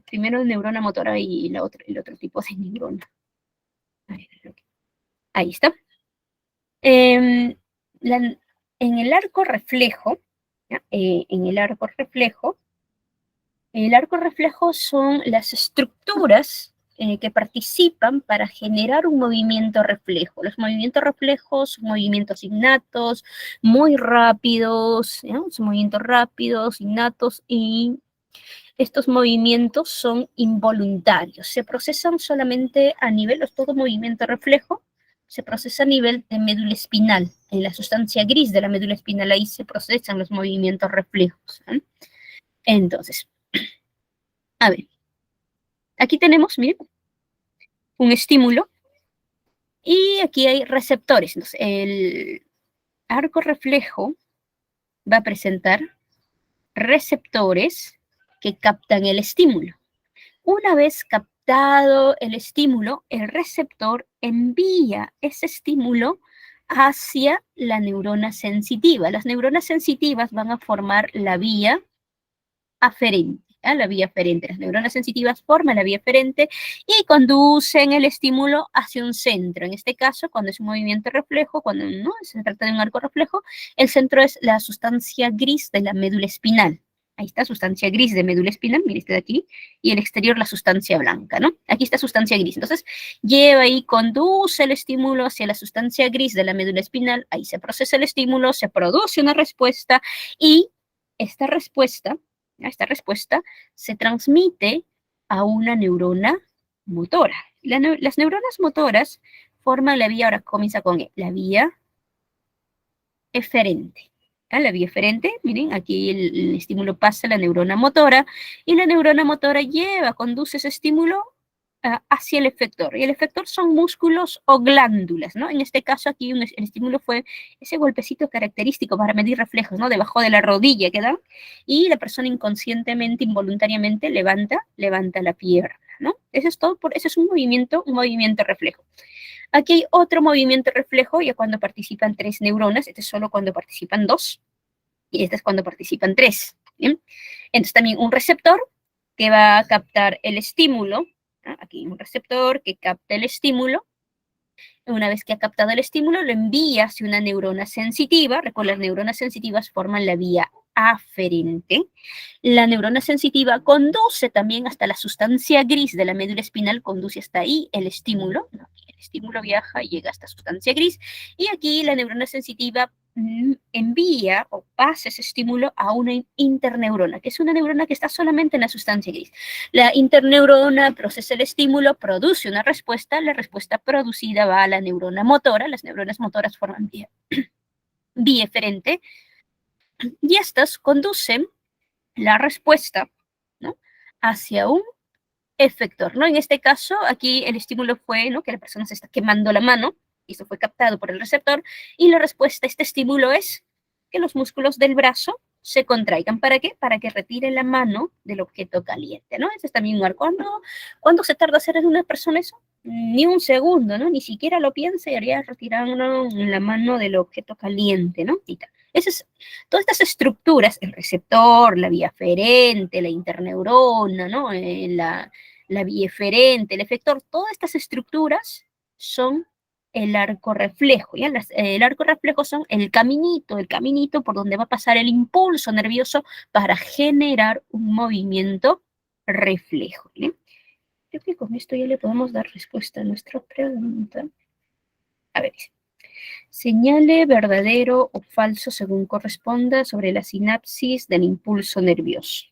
primero neurona motora y el otro tipo de neurona. Ahí está. En el arco reflejo, ¿ya? El arco reflejo son las estructuras que participan para generar un movimiento reflejo. Los movimientos reflejos son movimientos innatos, muy rápidos, ¿ya? Son movimientos rápidos, innatos, y estos movimientos son involuntarios. Se procesan solamente a nivel, todo movimiento reflejo se procesa a nivel de médula espinal. En la sustancia gris de la médula espinal, ahí se procesan los movimientos reflejos. ¿Eh? Entonces, a ver, aquí tenemos, miren, un estímulo y aquí hay receptores. Entonces, el arco reflejo va a presentar receptores que captan el estímulo. Una vez captado el estímulo, el receptor envía ese estímulo hacia la neurona sensitiva. Las neuronas sensitivas van a formar la vía aferente. La vía aferente. Las neuronas sensitivas forman la vía aferente y conducen el estímulo hacia un centro. En este caso, cuando es un movimiento reflejo, cuando no se trata de un arco reflejo, el centro es la sustancia gris de la médula espinal. Ahí está, sustancia gris de médula espinal, mire este de aquí, y el exterior la sustancia blanca, ¿no? Aquí está sustancia gris. Entonces, lleva y conduce el estímulo hacia la sustancia gris de la médula espinal, ahí se procesa el estímulo, se produce una respuesta y esta respuesta se transmite a una neurona motora. Las neuronas motoras forman la vía, ahora comienza con E, la vía eferente. La vía eferente, miren, aquí el estímulo pasa a la neurona motora y la neurona motora conduce ese estímulo hacia el efector. Y el efector son músculos o glándulas, ¿no? En este caso aquí el estímulo fue ese golpecito característico para medir reflejos, ¿no? Debajo de la rodilla que dan, y la persona inconscientemente, involuntariamente levanta la pierna, ¿no? Eso es todo, ese es un movimiento reflejo. Aquí hay otro movimiento reflejo, ya cuando participan 3 neuronas, este es solo cuando participan 2, y este es cuando participan 3, ¿bien? Entonces también un receptor que va a captar el estímulo, ¿no? Aquí un receptor que capta el estímulo. Una vez que ha captado el estímulo, lo envía hacia una neurona sensitiva. Recuerda, las neuronas sensitivas forman la vía aferente. La neurona sensitiva conduce también hasta la sustancia gris de la médula espinal, conduce hasta ahí el estímulo. El estímulo viaja y llega hasta sustancia gris. Y aquí la neurona sensitiva envía o pasa ese estímulo a una interneurona, que es una neurona que está solamente en la sustancia gris. La interneurona procesa el estímulo, produce una respuesta, la respuesta producida va a la neurona motora, las neuronas motoras forman vía eferente, y estas conducen la respuesta, ¿no? Hacia un efector, ¿no? En este caso, aquí el estímulo fue, ¿no? Que la persona se está quemando la mano, y eso fue captado por el receptor, y la respuesta a este estímulo es que los músculos del brazo se contraigan. ¿Para qué? Para que retire la mano del objeto caliente, ¿no? Ese es también un lugar. ¿Cuándo se tarda hacer en una persona eso? Ni un segundo, ¿no? Ni siquiera lo piensa y haría retirando la mano del objeto caliente, ¿no? Y tal. Todas estas estructuras, el receptor, la vía aferente, la interneurona, ¿no? La vía eferente, el efector, todas estas estructuras son el arco reflejo. ¿Ya? El arco reflejo son el caminito por donde va a pasar el impulso nervioso para generar un movimiento reflejo. ¿Ya? Creo que con esto ya le podemos dar respuesta a nuestra pregunta. A ver, dice. Señale verdadero o falso según corresponda sobre la sinapsis del impulso nervioso.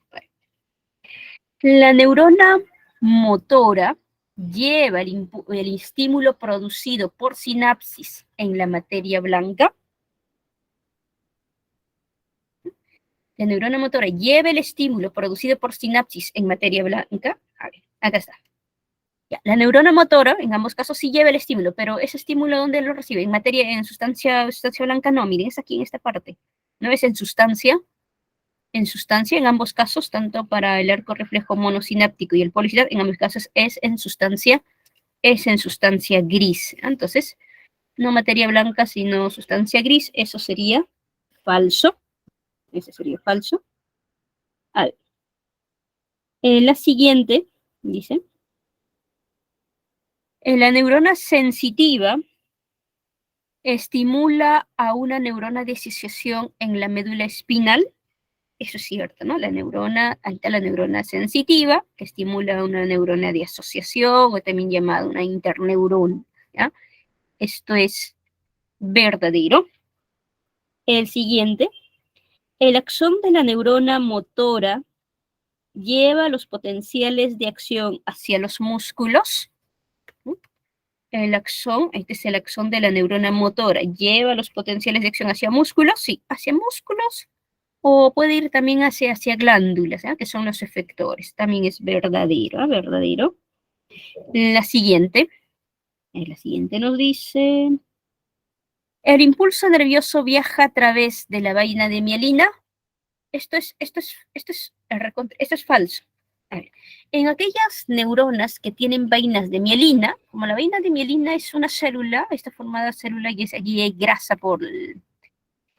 La neurona motora lleva el estímulo producido por sinapsis en la materia blanca. La neurona motora lleva el estímulo producido por sinapsis en materia blanca. A ver, acá está. Ya, la neurona motora, en ambos casos, sí lleva el estímulo, pero ese estímulo, ¿dónde lo recibe? En sustancia blanca, no, miren, es aquí en esta parte. ¿No es en sustancia? En ambos casos, tanto para el arco reflejo monosináptico y el policinar, en ambos casos es en sustancia gris. Entonces, no materia blanca, sino sustancia gris, eso sería falso. Ese sería falso. A ver. La siguiente, dice, la neurona sensitiva estimula a una neurona de asociación en la médula espinal. Eso es cierto, ¿no? Ahí está la neurona sensitiva, que estimula a una neurona de asociación, o también llamada una interneurona, ¿ya? Esto es verdadero. El siguiente, el axón de la neurona motora lleva los potenciales de acción hacia los músculos. El axón, este es el axón de la neurona motora, lleva los potenciales de acción hacia músculos, sí, hacia músculos, o puede ir también hacia glándulas, ¿eh? Que son los efectores. También es verdadero, ¿eh? Verdadero. La siguiente nos dice, el impulso nervioso viaja a través de la vaina de mielina. Esto es falso. A ver, en aquellas neuronas que tienen vainas de mielina, como la vaina de mielina es una célula, está formada célula y allí hay grasa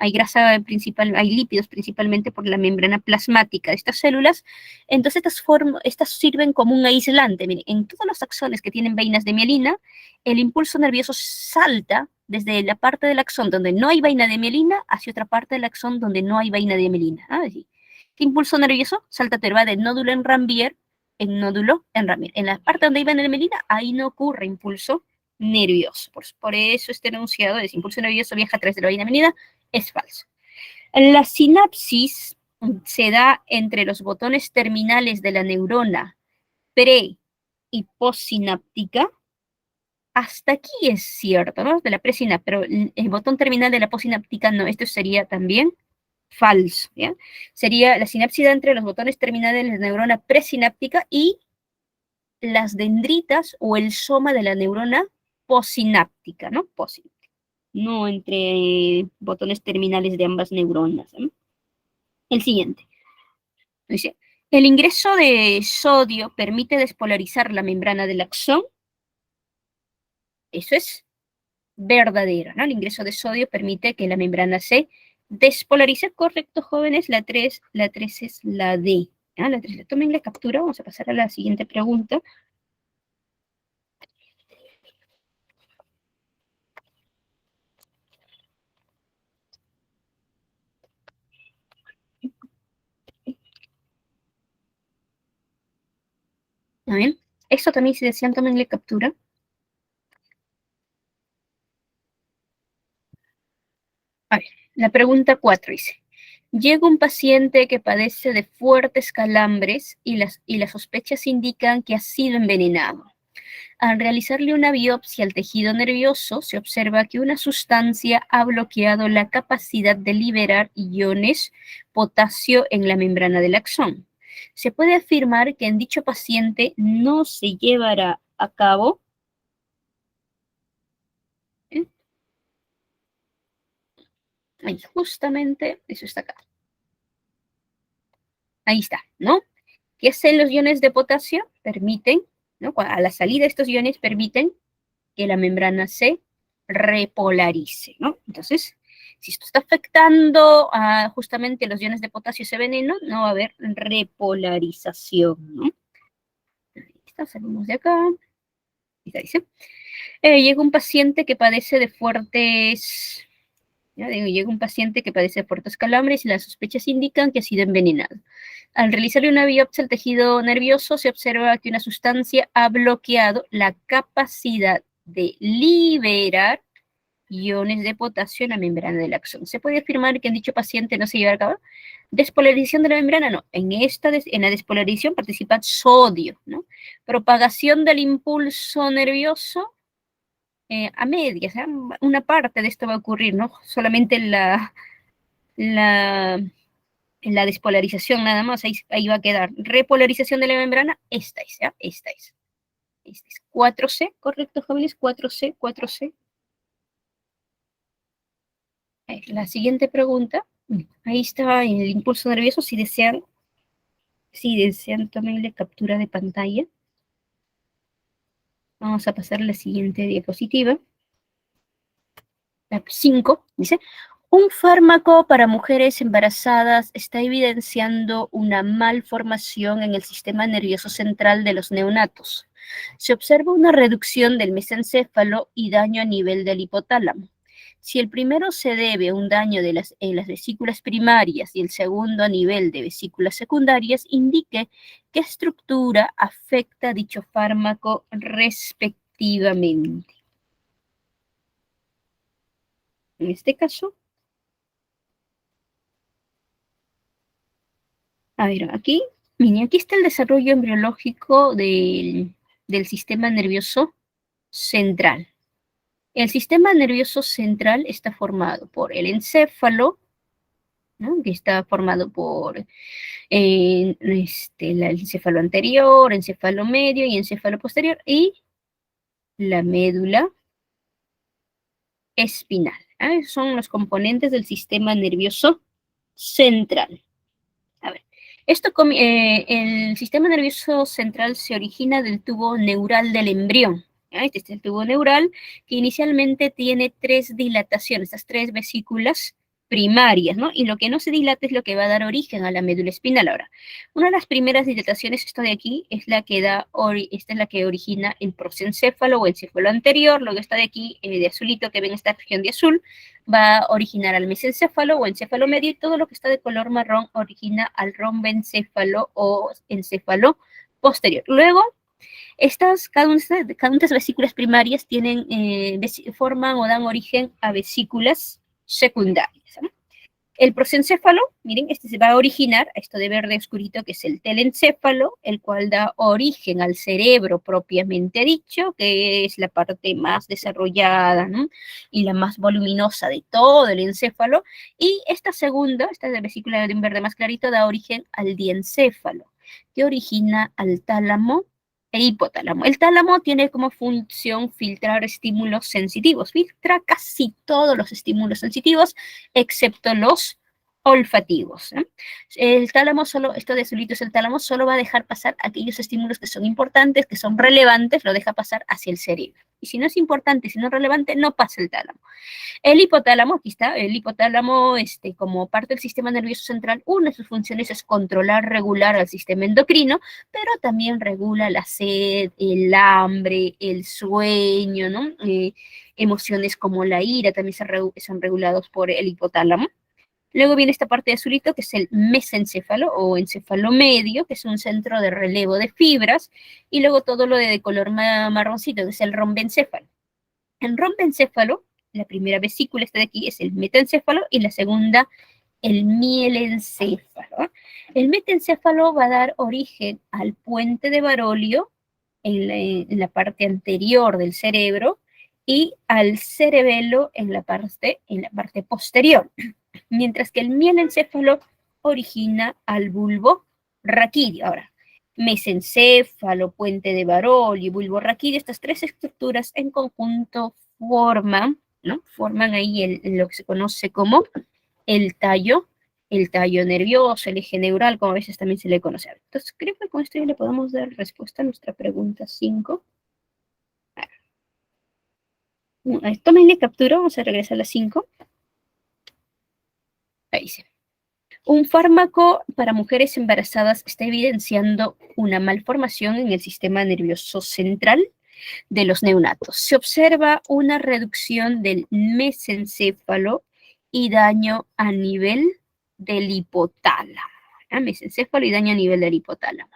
hay grasa principal, hay lípidos principalmente por la membrana plasmática de estas células, entonces estas sirven como un aislante. Miren, en todos los axones que tienen vainas de mielina, el impulso nervioso salta desde la parte del axón donde no hay vaina de mielina hacia otra parte del axón donde no hay vaina de mielina. ¿Sí? Este impulso nervioso salta, va de nódulo en Ranvier en nódulo en Ranvier. En la parte donde hay vaina de mielina, ahí no ocurre impulso nervioso. Por eso este enunciado de impulso nervioso viaja a través de la vaina de mielina es falso. La sinapsis se da entre los botones terminales de la neurona pre- y postsináptica. Hasta aquí es cierto, ¿no? De la presináptica, pero el botón terminal de la postsináptica no, esto sería también falso, ¿ya? Sería la sinapsis entre los botones terminales de la neurona presináptica y las dendritas o el soma de la neurona posináptica, ¿no? Posináptica, no entre botones terminales de ambas neuronas, ¿no? El siguiente. Dice, el ingreso de sodio permite despolarizar la membrana del axón. Eso es verdadero, ¿no? El ingreso de sodio permite que la membrana se despolarice. Correcto, jóvenes. La 3 es la D. ¿Ah? La 3, tomen la captura. Vamos a pasar a la siguiente pregunta. A ver, esto también, si desean, tomen la captura. A ver, la pregunta 4 dice, llega un paciente que padece de fuertes calambres y las sospechas indican que ha sido envenenado. Al realizarle una biopsia al tejido nervioso, se observa que una sustancia ha bloqueado la capacidad de liberar iones potasio en la membrana del axón. Se puede afirmar que en dicho paciente no se llevará a cabo ahí, justamente, eso está acá. Ahí está, ¿no? ¿Qué hacen los iones de potasio? Permiten, ¿no? A la salida de estos iones permiten que la membrana se repolarice, ¿no? Entonces, si esto está afectando a justamente los iones de potasio, ese veneno, no va a haber repolarización, ¿no? Ahí está, salimos de acá. Ahí está, dice. Llega un paciente que padece de fuertes... Llega un paciente que padece de fuertes calambres y las sospechas indican que ha sido envenenado. Al realizarle una biopsia al tejido nervioso, se observa que una sustancia ha bloqueado la capacidad de liberar iones de potasio en la membrana del axón. ¿Se puede afirmar que en dicho paciente no se lleva a cabo despolarización de la membrana? No. En la despolarización participa sodio, ¿no? Propagación del impulso nervioso a medias, ¿eh? Una parte de esto va a ocurrir, ¿no? Solamente en la despolarización nada más, ahí va a quedar. Repolarización de la membrana, esta es, ¿ya? Esta es. 4C, ¿correcto, jóvenes? 4C, 4C. La siguiente pregunta, ahí está el impulso nervioso, si desean, tomenle captura de pantalla. Vamos a pasar a la siguiente diapositiva. La 5, dice, un fármaco para mujeres embarazadas está evidenciando una malformación en el sistema nervioso central de los neonatos. Se observa una reducción del mesencéfalo y daño a nivel del hipotálamo. Si el primero se debe a un daño en las vesículas primarias y el segundo a nivel de vesículas secundarias, indique qué estructura afecta dicho fármaco respectivamente. En este caso, a ver, aquí, miren, aquí está el desarrollo embriológico del sistema nervioso central. El sistema nervioso central está formado por el encéfalo, ¿no? Que está formado por el encéfalo anterior, encéfalo medio y encéfalo posterior, y la médula espinal. Esos son los componentes del sistema nervioso central. A ver, el sistema nervioso central se origina del tubo neural del embrión. Este es el tubo neural que inicialmente tiene 3 dilataciones, estas 3 vesículas primarias, ¿no? Y lo que no se dilata es lo que va a dar origen a la médula espinal. Ahora, una de las primeras dilataciones, esta de aquí, es la que esta es la que origina el prosencéfalo o encéfalo anterior. Luego esta de aquí, de azulito, que ven esta región de azul, va a originar al mesencéfalo o encéfalo medio, y todo lo que está de color marrón origina al romboencéfalo o encéfalo posterior. Luego, cada una de estas vesículas primarias forman o dan origen a vesículas secundarias, ¿no? El prosencéfalo, miren, este se va a originar, esto de verde oscurito, que es el telencéfalo, el cual da origen al cerebro propiamente dicho, que es la parte más desarrollada, ¿no? Y la más voluminosa de todo el encéfalo. Y esta de vesícula de un verde más clarito, da origen al diencéfalo, que origina al tálamo e hipotálamo. El tálamo tiene como función filtrar estímulos sensitivos. Filtra casi todos los estímulos sensitivos, excepto los olfativos. El tálamo solo, esto de azulito es el tálamo, solo va a dejar pasar aquellos estímulos que son importantes, que son relevantes, lo deja pasar hacia el cerebro. Y si no es importante, si no es relevante, no pasa el tálamo. El hipotálamo, aquí está, el hipotálamo, como parte del sistema nervioso central, una de sus funciones es controlar, regular al sistema endocrino, pero también regula la sed, el hambre, el sueño, ¿no? Emociones como la ira también son regulados por el hipotálamo. Luego viene esta parte de azulito, que es el mesencéfalo o encéfalo medio, que es un centro de relevo de fibras, y luego todo lo de color marroncito, que es el rombencéfalo. El rombencéfalo, la primera vesícula está de aquí, es el metaencéfalo, y la segunda, el mielencéfalo. El metaencéfalo va a dar origen al puente de Barolio en la parte anterior del cerebro y al cerebelo en la parte posterior, mientras que el mielencéfalo origina al bulbo raquídeo. Ahora, mesencéfalo, puente de Barolio y bulbo raquídeo, estas tres estructuras en conjunto forman, ¿no? Forman ahí lo que se conoce como el tallo, el tallo nervioso, el eje neural, como a veces también se le conoce. Entonces, creo que con esto ya le podemos dar respuesta a nuestra pregunta 5. Tómenle captura, vamos a regresar a la 5. Ahí dice. Un fármaco para mujeres embarazadas está evidenciando una malformación en el sistema nervioso central de los neonatos. Se observa una reducción del mesencéfalo y daño a nivel del hipotálamo. Mesencéfalo y daño a nivel del hipotálamo.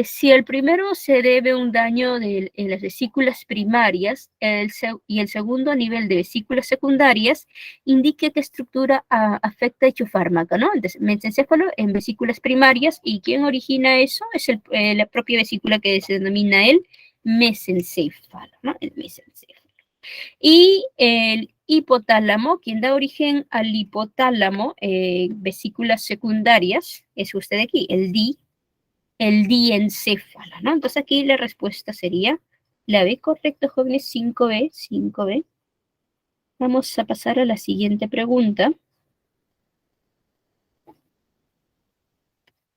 Si el primero se debe a un daño en las vesículas primarias y el segundo a nivel de vesículas secundarias, indica qué estructura afecta dicho fármaco, ¿no? Entonces, mesencéfalo en vesículas primarias, ¿y quién origina eso? Es la propia vesícula que se denomina el mesencéfalo, ¿no? El mesencéfalo. Y el hipotálamo, quien da origen al hipotálamo, vesículas secundarias, es usted aquí, el diencéfalo, ¿no? Entonces aquí la respuesta sería la B, correcto, jóvenes, 5B, 5B. Vamos a pasar a la siguiente pregunta. A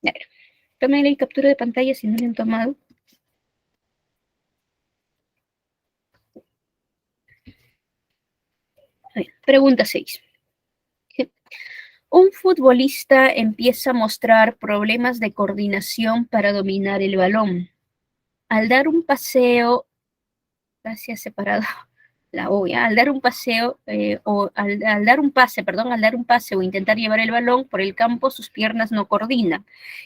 ver, tomen la captura de pantalla si no la han tomado. A ver, pregunta 6. Un futbolista empieza a mostrar problemas de coordinación para dominar el balón. Al dar un paseo, gracias separado, la O, ¿ya? Al dar un paseo, al dar un pase, perdón, al dar un pase o intentar llevar el balón por el campo, sus piernas no coordinan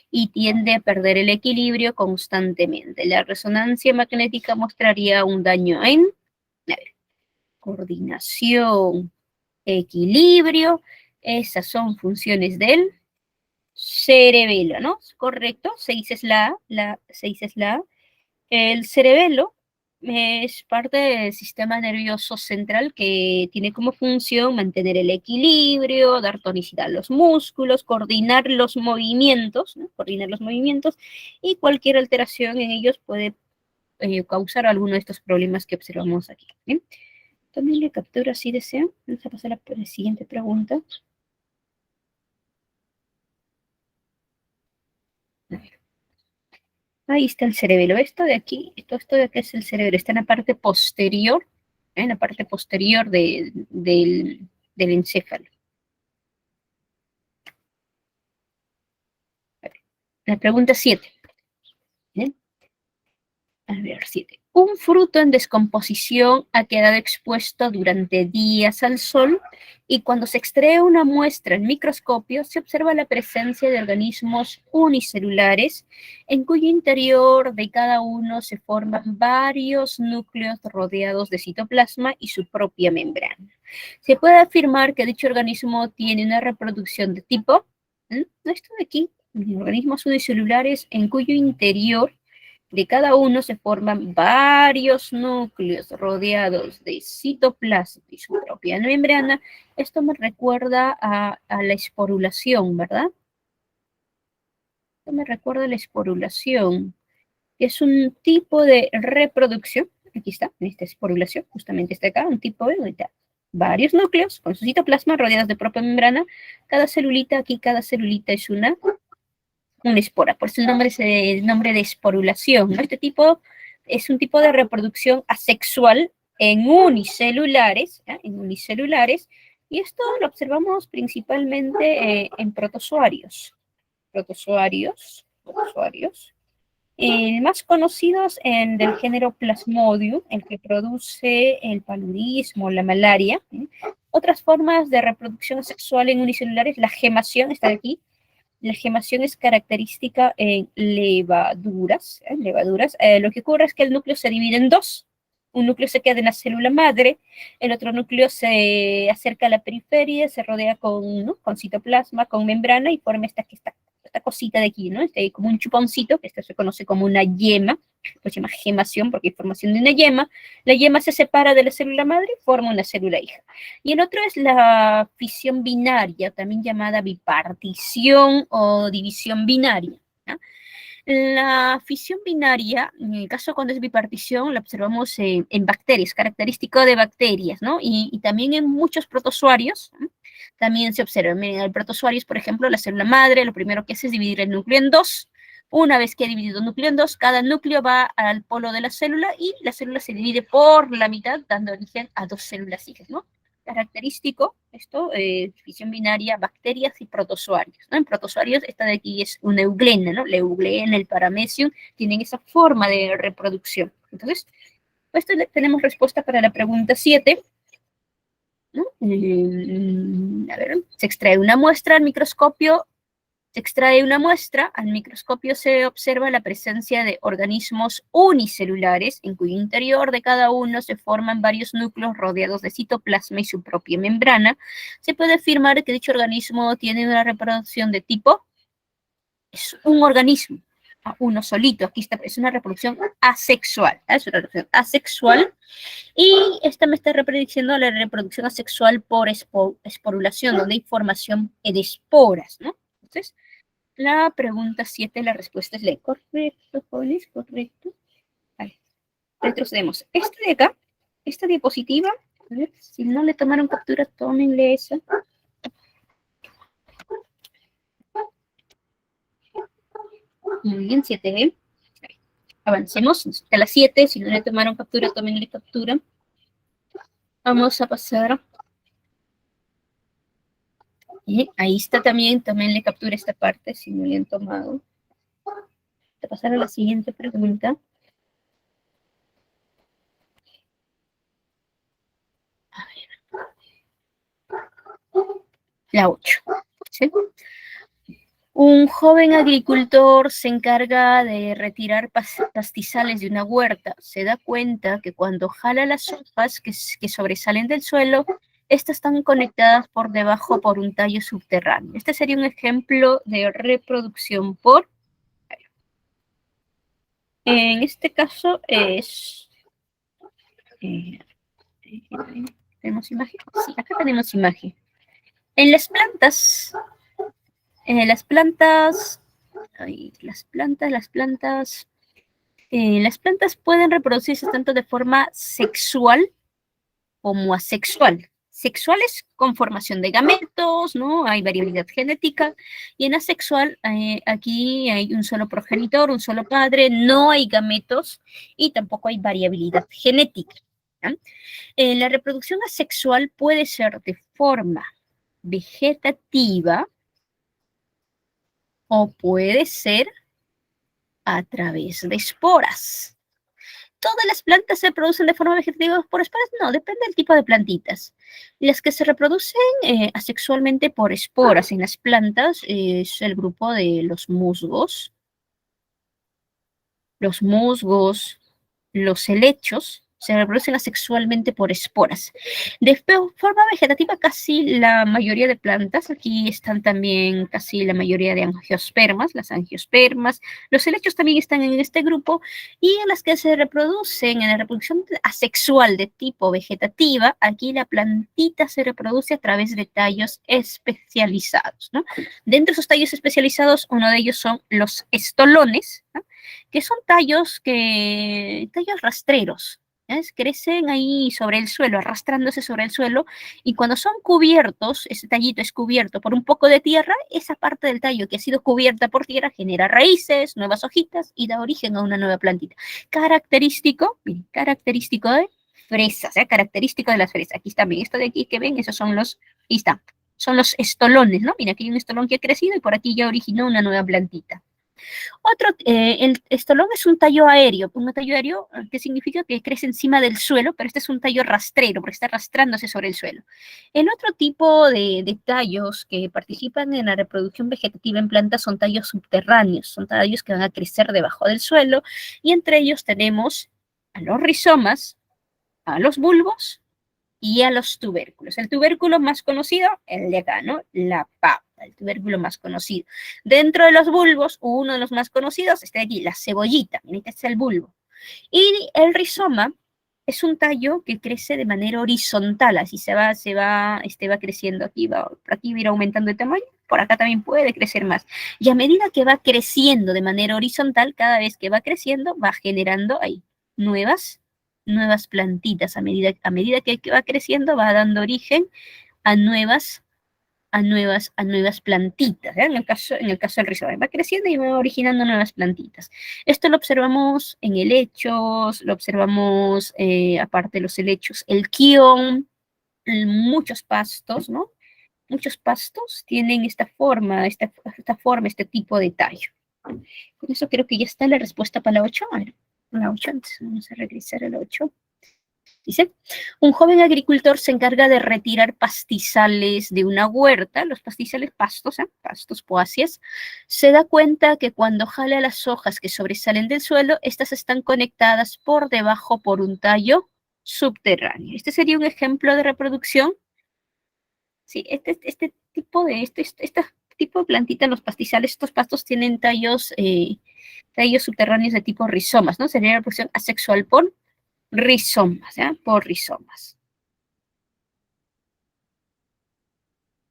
y tiende a perder el equilibrio constantemente. La resonancia magnética mostraría un daño en, a ver, coordinación, equilibrio, esas son funciones del cerebelo, ¿no? Correcto, 6 es la 6 es la A. El cerebelo es parte del sistema nervioso central que tiene como función mantener el equilibrio, dar tonicidad a los músculos, coordinar los movimientos, ¿no? Coordinar los movimientos, y cualquier alteración en ellos puede causar alguno de estos problemas que observamos aquí. ¿Bien? También le captura si desean. Vamos a pasar a la siguiente pregunta. A ver. Ahí está el cerebelo. Esto de aquí es el cerebro. Está en la parte posterior, del encéfalo. La pregunta 7. ¿Bien? A ver, 7. Un fruto en descomposición ha quedado expuesto durante días al sol y cuando se extrae una muestra en microscopio se observa la presencia de organismos unicelulares en cuyo interior de cada uno se forman varios núcleos rodeados de citoplasma y su propia membrana. Se puede afirmar que dicho organismo tiene una reproducción de tipo, esto de aquí, organismos unicelulares en cuyo interior de cada uno se forman varios núcleos rodeados de citoplasma y su propia membrana. Esto me recuerda a la esporulación, ¿verdad? Esto me recuerda a la esporulación. que es un tipo de reproducción. Aquí está, en esta esporulación, justamente está acá, un tipo de varios núcleos con su citoplasma rodeados de propia membrana. Cada celulita, aquí cada celulita es una espora, por eso el nombre es el nombre de esporulación, ¿no? Este tipo es un tipo de reproducción asexual en unicelulares, ¿eh? En unicelulares, y esto lo observamos principalmente en protozoarios. Más conocidos del género Plasmodium, el que produce el paludismo, la malaria. ¿Eh? Otras formas de reproducción asexual en unicelulares, la gemación, está aquí. La gemación es característica en levaduras. Lo que ocurre es que el núcleo se divide en dos. Un núcleo se queda en la célula madre, el otro núcleo se acerca a la periferia, se rodea con citoplasma, con membrana y forma esta cosita de aquí, ¿no? Como un chuponcito, que esto se conoce como una yema, pues se llama gemación porque hay formación de una yema. La yema se separa de la célula madre y forma una célula hija. Y el otro es la fisión binaria, también llamada bipartición o división binaria, ¿no? La fisión binaria, en el caso cuando es bipartición, la observamos en bacterias, característico de bacterias, ¿no? Y también en muchos protozoarios, ¿no? También se observa. Miren, el protozoario, por ejemplo, la célula madre, lo primero que hace es dividir el núcleo en dos. Una vez que ha dividido el núcleo en dos, cada núcleo va al polo de la célula y la célula se divide por la mitad, dando origen a dos células hijas, ¿no? Característico, esto, fisión binaria, bacterias y protozoarios, ¿no? En protozoarios, esta de aquí es una euglena, ¿no? La euglena, el paramecium, tienen esa forma de reproducción. Entonces, esto tenemos respuesta para la pregunta 7, ¿no? A ver, se extrae una muestra al microscopio. Se observa la presencia de organismos unicelulares, en cuyo interior de cada uno se forman varios núcleos rodeados de citoplasma y su propia membrana. Se puede afirmar que dicho organismo tiene una reproducción de tipo, es un organismo, uno solito, aquí está, es una reproducción asexual, es una reproducción asexual, y esta me está reproduciendo la reproducción asexual por esporulación, donde hay formación de esporas, ¿no? Entonces, la pregunta 7, la respuesta es la correcto, jóvenes, correcto. Vale, retrocedemos. Esta de acá, esta diapositiva, a ver, si no le tomaron captura, tómenle esa. Muy bien, 7. Avancemos hasta la 7, si no le tomaron captura, tómenle captura. Vamos a pasar. Y ahí está también, tómenle captura esta parte, si no le han tomado. Vamos a pasar a la siguiente pregunta. A ver. La 8. ¿Sí? Un joven agricultor se encarga de retirar pastizales de una huerta. Se da cuenta que cuando jala las hojas que sobresalen del suelo, estas están conectadas por debajo por un tallo subterráneo. Este sería un ejemplo de reproducción por... En este caso es... ¿tenemos imagen? Sí, acá tenemos imagen. En las plantas... las plantas, las plantas pueden reproducirse tanto de forma sexual como asexual. Sexuales con formación de gametos, ¿no? Hay variabilidad genética. Y en asexual, aquí hay un solo progenitor, un solo padre, no hay gametos y tampoco hay variabilidad genética. ¿Ya? La reproducción asexual puede ser de forma vegetativa o puede ser a través de esporas. ¿Todas las plantas se producen de forma vegetativa por esporas? No, depende del tipo de plantitas. Las que se reproducen asexualmente por esporas en las plantas es el grupo de los musgos, los helechos, Se reproducen asexualmente por esporas. De forma vegetativa, casi la mayoría de plantas, aquí están también casi la mayoría de angiospermas, las angiospermas, los helechos también están en este grupo, y en las que se reproducen en la reproducción asexual de tipo vegetativa, aquí la plantita se reproduce a través de tallos especializados, ¿no? Dentro de esos tallos especializados, uno de ellos son los estolones, ¿no? Que son tallos rastreros, ¿ves? Crecen ahí sobre el suelo, arrastrándose sobre el suelo, y cuando son cubiertos, ese tallito es cubierto por un poco de tierra, esa parte del tallo que ha sido cubierta por tierra genera raíces, nuevas hojitas y da origen a una nueva plantita. Característico, miren, característico de fresas, ¿eh? Característico de las fresas. Aquí está, bien, esto de aquí que ven, esos son ahí está, son los estolones, ¿no? Mira, aquí hay un estolón que ha crecido y por aquí ya originó una nueva plantita. El estolón es un tallo aéreo. Un tallo aéreo, ¿qué significa? Que crece encima del suelo, pero este es un tallo rastrero, porque está arrastrándose sobre el suelo. El otro tipo de tallos que participan en la reproducción vegetativa en plantas son tallos subterráneos, son tallos que van a crecer debajo del suelo, y entre ellos tenemos a los rizomas, a los bulbos y a los tubérculos. El tubérculo más conocido, el de acá, ¿no? La papa, el tubérculo más conocido. Dentro de los bulbos, uno de los más conocidos, está aquí, la cebollita, miren que este es el bulbo. Y el rizoma es un tallo que crece de manera horizontal, así va creciendo aquí, por aquí va a ir aumentando de tamaño, por acá también puede crecer más. Y a medida que va creciendo de manera horizontal, cada vez que va creciendo, va generando ahí nuevas plantitas. A medida que va creciendo, va dando origen a nuevas plantitas, ¿eh? En el caso del rizoma, va creciendo y va originando nuevas plantitas. Esto lo observamos en helechos, lo observamos, aparte de los helechos, el quión, muchos pastos, ¿no? Muchos pastos tienen esta forma, este tipo de tallo. Con eso creo que ya está la respuesta para la 8. A ver, la 8, antes vamos a regresar a la 8. Dice, un joven agricultor se encarga de retirar pastizales de una huerta, los pastizales pastos, poáceas. Se da cuenta que cuando jala las hojas que sobresalen del suelo, estas están conectadas por debajo por un tallo subterráneo. Este sería un ejemplo de reproducción. Sí, este tipo de plantita, los pastizales, estos pastos tienen tallos subterráneos de tipo rizomas, ¿no? Sería la reproducción asexual por rizomas, ¿ya? Por rizomas.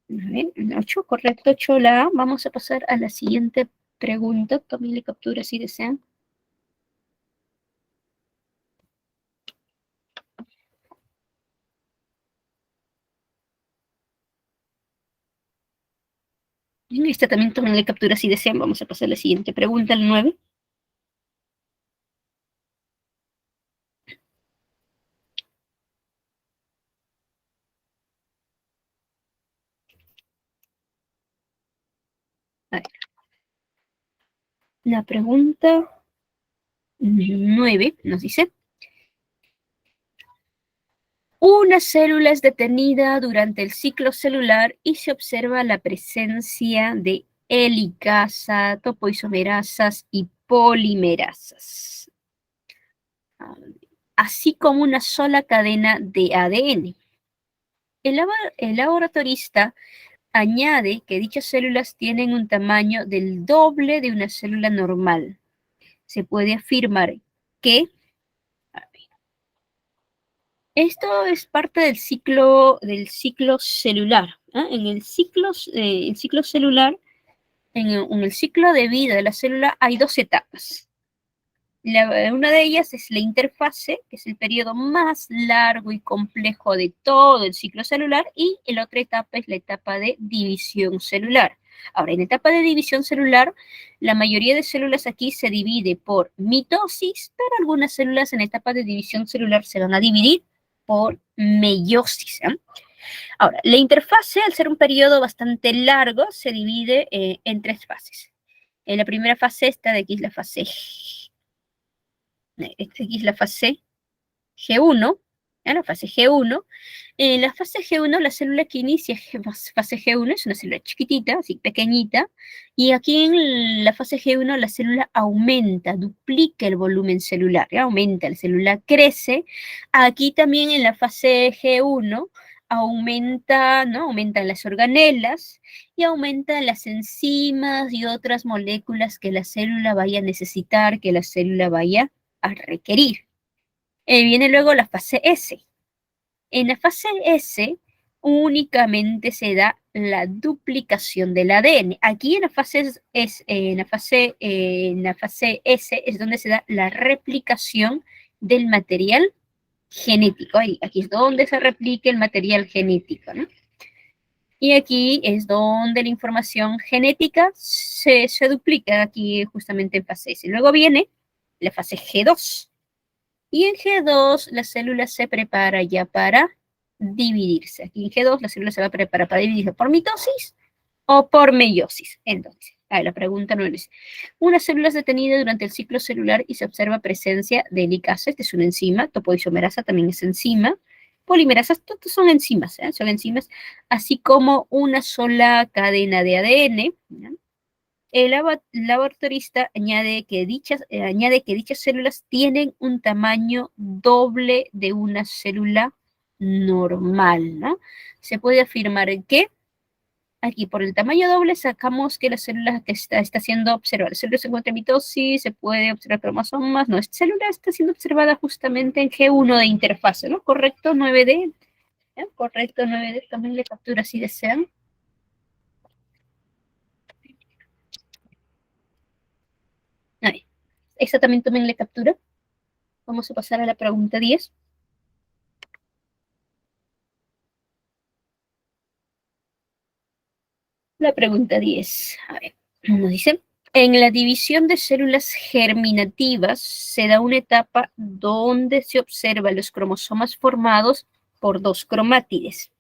A ver, 8, correcto, 8 la A. Vamos a pasar a la siguiente pregunta. Tomen captura si desean. En esta también tomen captura si desean. Vamos a pasar a la siguiente pregunta, el 9. A ver. La pregunta 9 nos dice: una célula es detenida durante el ciclo celular y se observa la presencia de helicasa, topoisomerasas y polimerasas, así como una sola cadena de ADN. El laboratorista añade que dichas células tienen un tamaño del doble de una célula normal. Se puede afirmar que esto es parte del ciclo celular, ¿eh? En el ciclo celular, en el ciclo de vida de la célula hay dos etapas. Una de ellas es la interfase, que es el periodo más largo y complejo de todo el ciclo celular, y la otra etapa es la etapa de división celular. Ahora, en la etapa de división celular, la mayoría de células aquí se divide por mitosis, pero algunas células en la etapa de división celular se van a dividir por meiosis, ¿eh? Ahora, la interfase, al ser un periodo bastante largo, se divide en tres fases. En la primera fase, esta de aquí es la fase G1, en la fase G1. En la fase G1, la célula que inicia fase G1 es una célula chiquitita, así pequeñita, y aquí en la fase G1 la célula aumenta, duplica el volumen celular, ¿ya? Aumenta, la célula crece. Aquí también en la fase G1 aumenta, ¿no? Aumentan las organelas y aumentan las enzimas y otras moléculas que la célula vaya a necesitar, que la célula vaya a requerir. Viene luego la fase S. En la fase S únicamente se da la duplicación del ADN. Aquí en la fase S es donde se da la replicación del material genético. Aquí es donde se replica el material genético, ¿no? Y aquí es donde la información genética se duplica, aquí justamente en fase S. Luego viene la fase G2. Y en G2 la célula se prepara ya para dividirse. Aquí en G2 la célula se va a preparar para dividirse por mitosis o por meiosis. Entonces, la pregunta no es, una célula es detenida durante el ciclo celular y se observa presencia de helicasa, este es una enzima, topoisomerasa también es enzima, polimerasas, todos son enzimas, son enzimas, así como una sola cadena de ADN, ¿ya? El laboratorista añade que dichas células tienen un tamaño doble de una célula normal, ¿no? Se puede afirmar que aquí por el tamaño doble sacamos que la célula que está siendo observada, la célula se encuentra en mitosis, se puede observar cromosomas, no, esta célula está siendo observada justamente en G1 de interfase, ¿no? Correcto, 9D, ¿ya? Correcto, 9D, también le captura si desean. Ahí. Esta también tomenle captura. Vamos a pasar a la pregunta 10. La pregunta 10. A ver, nos dice, en la división de células germinativas se da una etapa donde se observa los cromosomas formados por dos cromátides.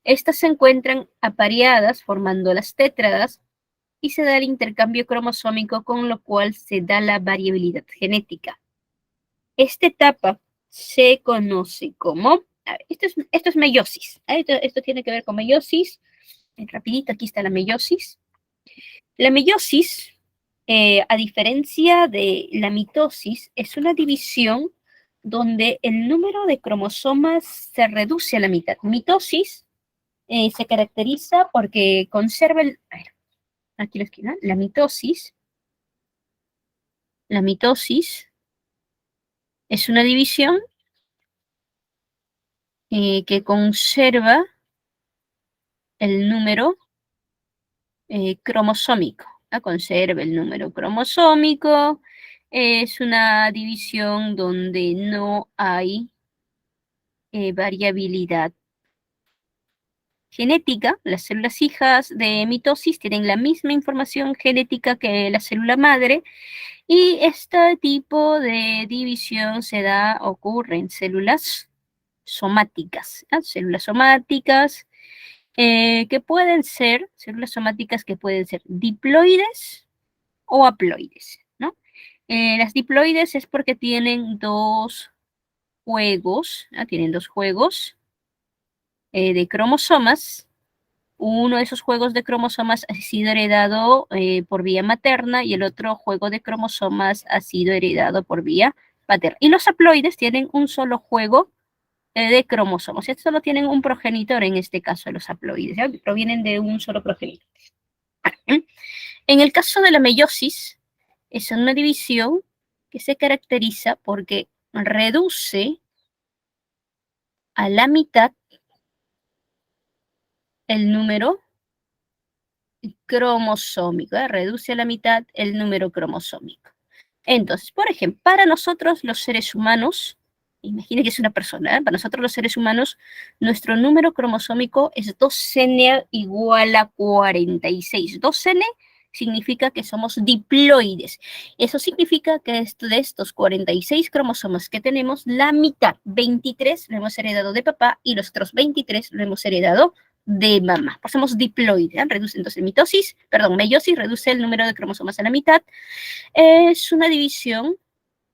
Estas se encuentran apareadas formando las tétradas y se da el intercambio cromosómico, con lo cual se da la variabilidad genética. Esta etapa se conoce como, a ver, esto es meiosis, esto tiene que ver con meiosis. Rapidito, aquí está la meiosis. La meiosis, a diferencia de la mitosis, es una división donde el número de cromosomas se reduce a la mitad. Mitosis se caracteriza porque conserva el... A ver, aquí lo escribo, la mitosis es una división que conserva el número cromosómico, ¿no? Conserva el número cromosómico, es una división donde no hay variabilidad genética. Las células hijas de mitosis tienen la misma información genética que la célula madre, y este tipo de división ocurre en células somáticas, ¿no? Células somáticas que pueden ser, células somáticas que pueden ser diploides o haploides, ¿no? Las diploides es porque tienen dos juegos, ¿no? Tienen dos juegos de cromosomas. Uno de esos juegos de cromosomas ha sido heredado por vía materna y el otro juego de cromosomas ha sido heredado por vía paterna. Y los haploides tienen un solo juego de cromosomas. Estos solo tienen un progenitor, en este caso los haploides, ¿ya? Provienen de un solo progenitor. En el caso de la meiosis, es una división que se caracteriza porque reduce a la mitad el número cromosómico, reduce a la mitad el número cromosómico. Entonces, por ejemplo, para nosotros los seres humanos, imagine que es una persona, para nosotros los seres humanos, nuestro número cromosómico es 2N igual a 46. 2N significa que somos diploides. Eso significa que de estos 46 cromosomas que tenemos, la mitad, 23, lo hemos heredado de papá y los otros 23 lo hemos heredado de mamá. Pues somos diploides, ¿eh? Reduce entonces meiosis reduce el número de cromosomas a la mitad. Es una división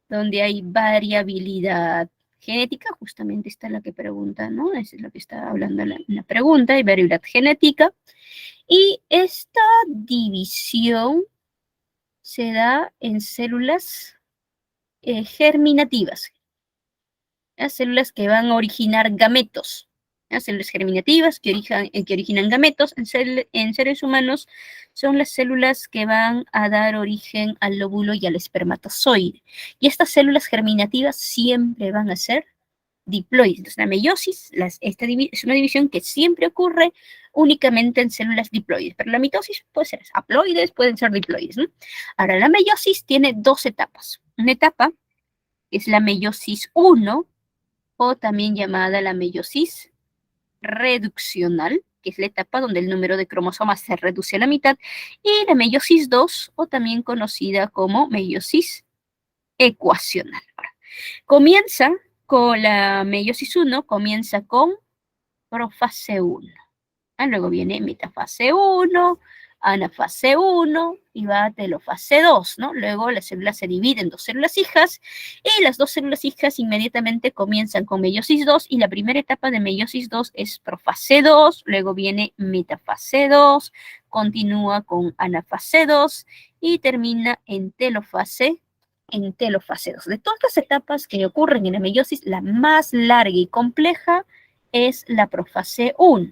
donde hay variabilidad genética, justamente esta es la que pregunta, ¿no? Esa es lo que está hablando la pregunta, de variabilidad genética. Y esta división se da en células germinativas, las células que van a originar gametos, las células germinativas que originan gametos en seres humanos son las células que van a dar origen al óvulo y al espermatozoide. Y estas células germinativas siempre van a ser diploides. Entonces, la meiosis es una división que siempre ocurre únicamente en células diploides, pero la mitosis puede ser haploides, pueden ser diploides, ¿no? Ahora, la meiosis tiene dos etapas. Una etapa es la meiosis 1, o también llamada la meiosis reduccional, que es la etapa donde el número de cromosomas se reduce a la mitad, y la meiosis 2, o también conocida como meiosis ecuacional. Ahora, comienza con la meiosis 1, comienza con profase 1. Luego viene metafase 1, anafase 1 y va a telofase 2, ¿no? Luego la célula se divide en dos células hijas y las dos células hijas inmediatamente comienzan con meiosis 2 y la primera etapa de meiosis 2 es profase 2, luego viene metafase 2, continúa con anafase 2 y termina en telofase 2. De todas las etapas que ocurren en la meiosis, la más larga y compleja es la profase 1.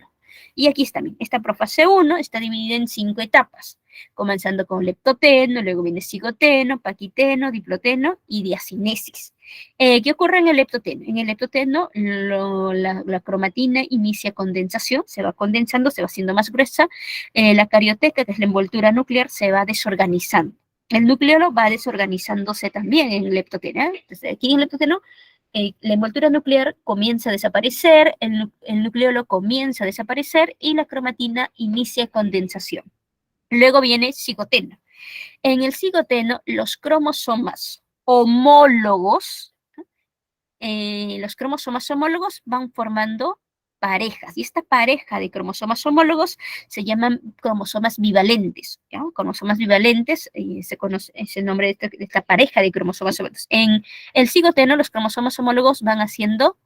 Y aquí está, esta profase 1 está dividida en 5 etapas, comenzando con leptoteno, luego viene cigoteno, paquiteno, diploteno y diacinesis. ¿Qué ocurre en el leptoteno? En el leptoteno la cromatina inicia condensación, se va condensando, se va haciendo más gruesa, la carioteca, que es la envoltura nuclear, se va desorganizando. El nucleolo va desorganizándose también en el leptoteno. Entonces, aquí en el leptoteno la envoltura nuclear comienza a desaparecer, el nucleolo comienza a desaparecer y la cromatina inicia condensación. Luego viene cigoteno. En el cigoteno, los cromosomas homólogos van formando parejas, y esta pareja de cromosomas homólogos se llaman cromosomas bivalentes, ¿ya? Cromosomas bivalentes, se conoce, es el nombre de esta pareja de cromosomas homólogos. En el cigoteno, los cromosomas homólogos van haciendo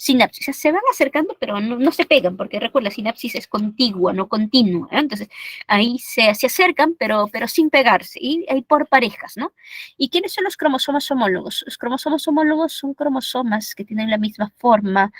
sinapsis, o sea, se van acercando, pero no se pegan, porque recuerda, la sinapsis es contigua, no continua, ¿eh? Entonces, ahí se acercan, pero sin pegarse, y hay por parejas, ¿no? ¿Y quiénes son los cromosomas homólogos? Los cromosomas homólogos son cromosomas que tienen la misma forma,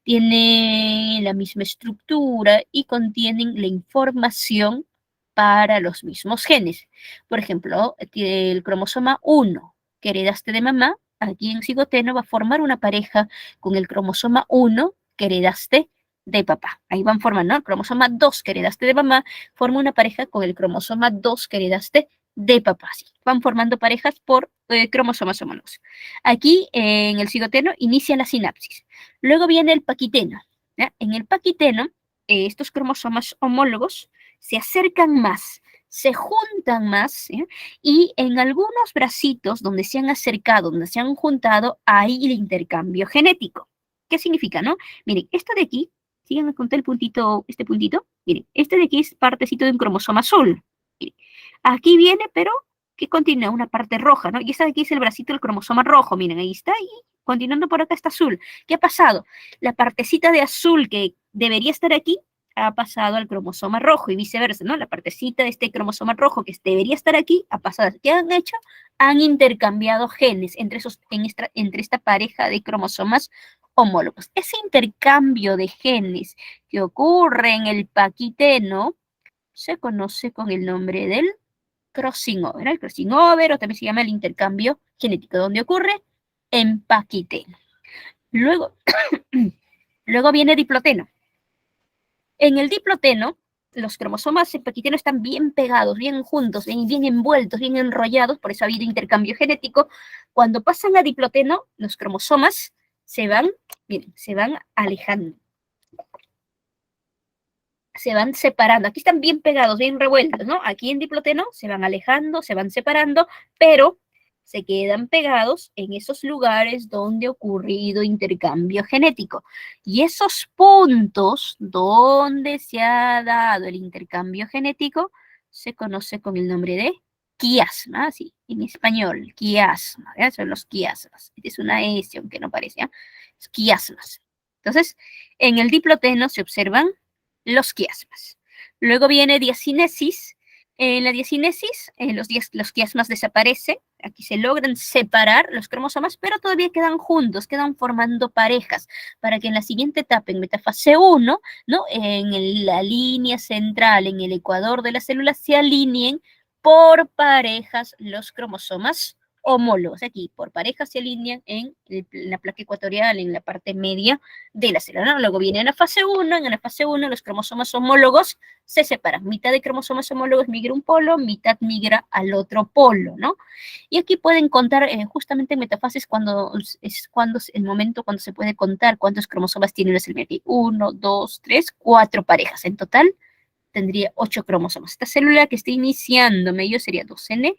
tienen la misma estructura y contienen la información para los mismos genes. Por ejemplo, el cromosoma 1 que heredaste de mamá, aquí en cigoteno va a formar una pareja con el cromosoma 1 que heredaste de papá. Ahí van formando, ¿no? El cromosoma 2 que heredaste de mamá forma una pareja con el cromosoma 2 que heredaste de papá. Sí, van formando parejas por cromosomas homólogos. Aquí en el cigoteno inicia la sinapsis. Luego viene el paquiteno, ¿ya? En el paquiteno, estos cromosomas homólogos se acercan más, se juntan más, ¿ya? Y en algunos bracitos donde se han acercado, donde se han juntado, hay el intercambio genético. ¿Qué significa, no? Miren, esto de aquí, síganme con el puntito, este puntito, miren, este de aquí es partecito de un cromosoma azul. Miren, aquí viene, pero que continúa una parte roja, ¿no? Y esta de aquí es el bracito del cromosoma rojo, miren, ahí está, y continuando por acá está azul. ¿Qué ha pasado? La partecita de azul que debería estar aquí ha pasado al cromosoma rojo y viceversa, ¿no? La partecita de este cromosoma rojo que debería estar aquí ha pasado. ¿Qué han hecho? Han intercambiado genes entre esta pareja de cromosomas homólogos. Ese intercambio de genes que ocurre en el paquiteno se conoce con el nombre del crossing over. El crossing over, o también se llama el intercambio genético, donde ocurre en paquiteno. Luego, luego viene diploteno. En el diploteno, los cromosomas en paquiteno están bien pegados, bien juntos, bien envueltos, bien enrollados, por eso ha habido intercambio genético. Cuando pasan a diploteno, los cromosomas miren, se van alejando, se van separando. Aquí están bien pegados, bien revueltos, ¿no? Aquí en diploteno se van alejando, se van separando, pero se quedan pegados en esos lugares donde ha ocurrido intercambio genético. Y esos puntos donde se ha dado el intercambio genético se conoce con el nombre de quiasma, sí, en español, quiasma, ¿ya? Son los quiasmas. Esta es una S, aunque no parece, ¿ya? quiasmas. Entonces, en el diploteno se observan los quiasmas. Luego viene diacinesis. En la diacinesis, los quiasmas desaparecen. Aquí se logran separar los cromosomas, pero todavía quedan juntos, quedan formando parejas, para que en la siguiente etapa, en metafase 1, ¿no? En la línea central, en el ecuador de las células, se alineen por parejas los cromosomas homólogos. Aquí, por parejas se alinean en la placa ecuatorial, en la parte media de la célula, ¿no? Luego viene la fase 1, en la fase 1 los cromosomas homólogos se separan. Mitad de cromosomas homólogos migra a un polo, mitad migra al otro polo, ¿no? Y aquí pueden contar justamente en metafases cuando es el momento cuando se puede contar cuántos cromosomas tiene una célula. Aquí 1, 2, 3, 4 parejas. En total tendría 8 cromosomas. Esta célula que está iniciando medio sería 2N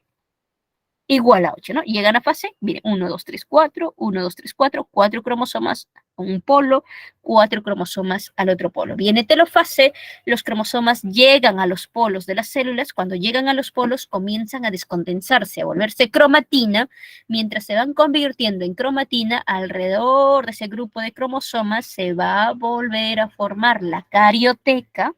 igual a 8, ¿no? Llegan a fase, viene 1, 2, 3, 4, 1, 2, 3, 4, 4 cromosomas a un polo, 4 cromosomas al otro polo. Viene telofase, los cromosomas llegan a los polos de las células, cuando llegan a los polos comienzan a descondensarse, a volverse cromatina, mientras se van convirtiendo en cromatina, alrededor de ese grupo de cromosomas se va a volver a formar la carioteca,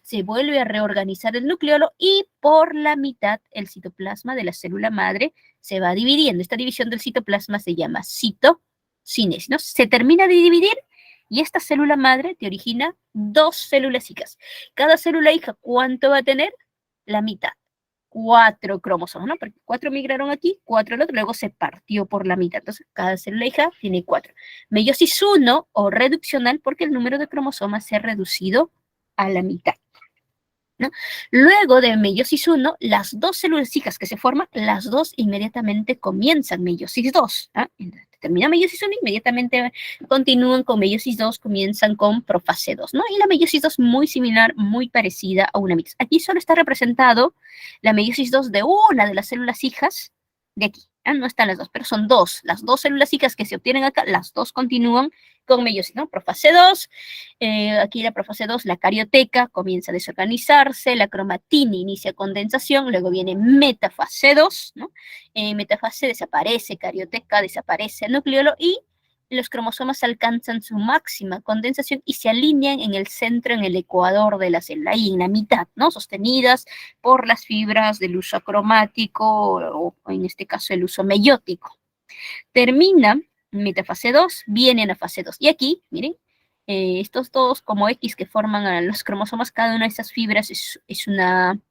se vuelve a reorganizar el nucleolo y por la mitad el citoplasma de la célula madre se va dividiendo. Esta división del citoplasma se llama citocinesis, ¿no? Se termina de dividir y esta célula madre te origina 2 células hijas. Cada célula hija, ¿cuánto va a tener? La mitad. 4 cromosomas, ¿no? Porque 4 migraron aquí, 4 al otro, luego se partió por la mitad. Entonces, cada célula hija tiene 4. Meiosis 1 o reduccional porque el número de cromosomas se ha reducido a la mitad, ¿no? Luego de meiosis 1, las 2 células hijas que se forman, las 2 inmediatamente comienzan meiosis 2. ¿Ah? Termina meiosis 1, inmediatamente continúan con meiosis 2, comienzan con profase 2, ¿no? Y la meiosis 2 muy similar, muy parecida a una mix. Aquí solo está representado la meiosis 2 de una de las células hijas de aquí. ¿Ah? No están las dos, pero son dos. Las 2 células hijas que se obtienen acá, las 2 continúan con meiosis, ¿no? Profase 2, aquí la profase 2, la carioteca comienza a desorganizarse, la cromatina inicia condensación, luego viene metafase 2, ¿no? Metafase desaparece, carioteca desaparece el nucleolo y los cromosomas alcanzan su máxima condensación y se alinean en el centro, en el ecuador de la célula, ahí en la mitad, ¿no? Sostenidas por las fibras del uso acromático o en este caso el uso meiótico. Termina metafase 2, vienen a fase 2. Y aquí, miren, estos dos como X que forman a los cromosomas, cada una de esas fibras ¿no?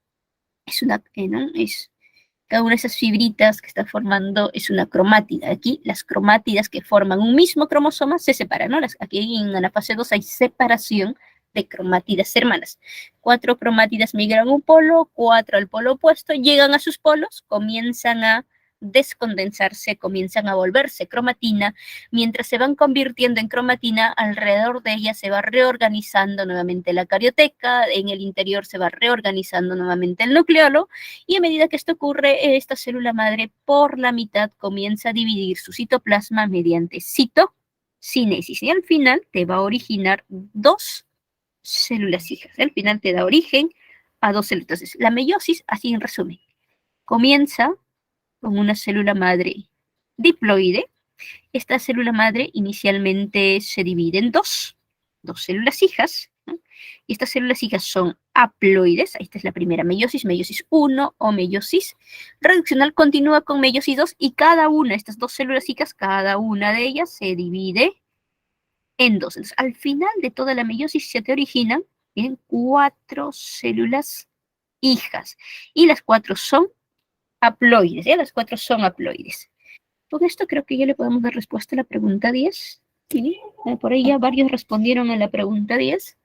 Cada una de esas fibritas que está formando es una cromátida. Aquí las cromátidas que forman un mismo cromosoma se separan, ¿no? Aquí en la fase 2 hay separación de cromátidas hermanas. 4 cromátidas migran a un polo, 4 al polo opuesto, llegan a sus polos, comienzan a descondensarse, comienzan a volverse cromatina, mientras se van convirtiendo en cromatina, alrededor de ella se va reorganizando nuevamente la carioteca, en el interior se va reorganizando nuevamente el nucleolo, y a medida que esto ocurre, esta célula madre por la mitad comienza a dividir su citoplasma mediante citocinesis, y al final te va a originar 2 células hijas. Al final te da origen a 2 células. Entonces, la meiosis, así en resumen, comienza con una célula madre diploide. Esta célula madre inicialmente se divide en dos células hijas, ¿no? Y estas células hijas son haploides. Esta es la primera meiosis, meiosis 1 o meiosis reduccional, continúa con meiosis 2 y cada una de estas 2 células hijas, cada una de ellas se divide en 2. Entonces, al final de toda la meiosis se te originan en 4 células hijas y las 4 son haploides, ¿ya? Las 4 son haploides. Con esto creo que ya le podemos dar respuesta a la pregunta 10. ¿Sí? Por ahí ya varios respondieron a la pregunta 10.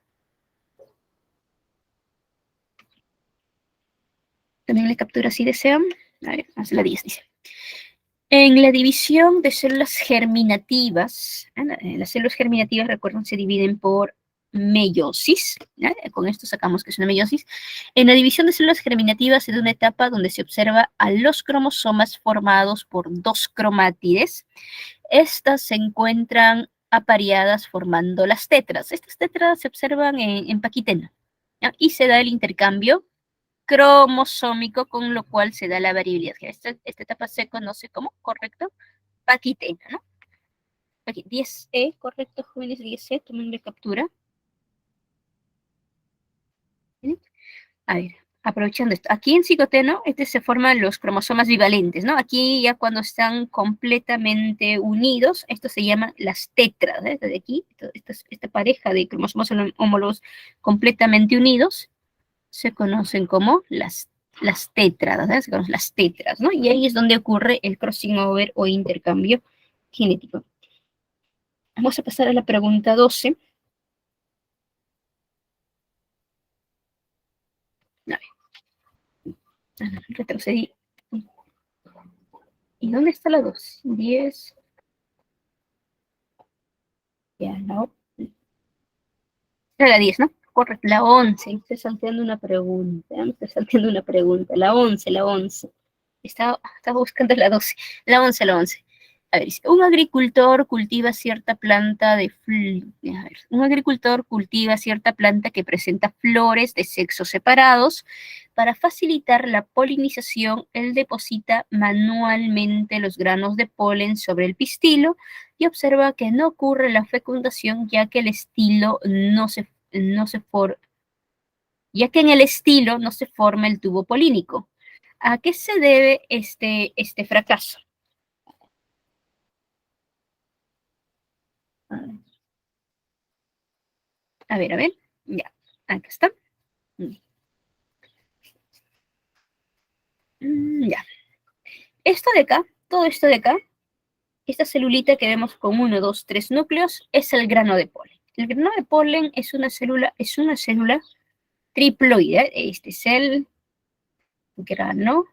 También le captura si desean. A ver, haz la 10, dice. En la división de células germinativas, las células germinativas, recuerden, se dividen por meiosis. Con esto sacamos que es una meiosis. En la división de células germinativas se da una etapa donde se observa a los cromosomas formados por 2 cromátides. Estas se encuentran apareadas formando las tetras. Estas tetras se observan en Paquiteno, ¿ya? Y se da el intercambio cromosómico, con lo cual se da la variabilidad. Esta etapa se conoce como, correcto, Paquiteno, ¿no? Aquí, 10E, correcto, jóvenes, 10E, tomen de captura. ¿Sí? A ver, aprovechando esto, aquí en cicoteno se forman los cromosomas bivalentes, ¿no? Aquí ya cuando están completamente unidos, esto se llama las tetras, ¿eh? De aquí, esta pareja de cromosomas homólogos completamente unidos se conocen como las tétradas, ¿eh? Se conocen las tetras, ¿no? Y ahí es donde ocurre el crossing over o intercambio genético. Vamos a pasar a la pregunta 12. A ver, retrocedí. ¿Y dónde está la 2? 10. Ya, no. Era la 10, ¿no? Correcto, la 11. Estoy salteando una pregunta. Estoy salteando una pregunta. La 11, la 11. Estaba buscando la 12. La 11, la 11. A ver, un agricultor cultiva cierta planta de... A ver, un agricultor cultiva cierta planta que presenta flores de sexos separados. Para facilitar la polinización, él deposita manualmente los granos de polen sobre el pistilo y observa que no ocurre la fecundación ya que el estilo no se forma, ya que en el estilo no se forma el tubo polínico. ¿A qué se debe este fracaso? A ver, ya, acá está. Ya. Esto de acá, todo esto de acá, esta celulita que vemos con 1, 2, 3 núcleos, es el grano de polen. El grano de polen es una célula triploide. Este es el grano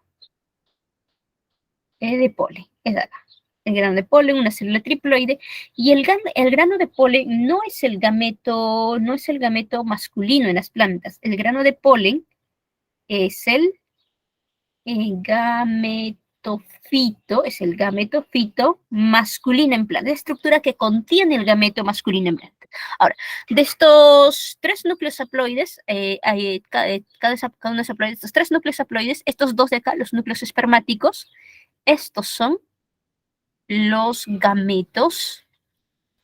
de polen. Es de acá. El grano de polen, una célula triploide, y el grano de polen no es el gameto masculino en las plantas. El grano de polen es el gametofito masculino en planta, la estructura que contiene el gameto masculino en planta. Ahora, de estos 3 núcleos haploides, cada uno es haploide, estos 3 núcleos haploides, estos 2 de acá, los núcleos espermáticos, estos son los gametos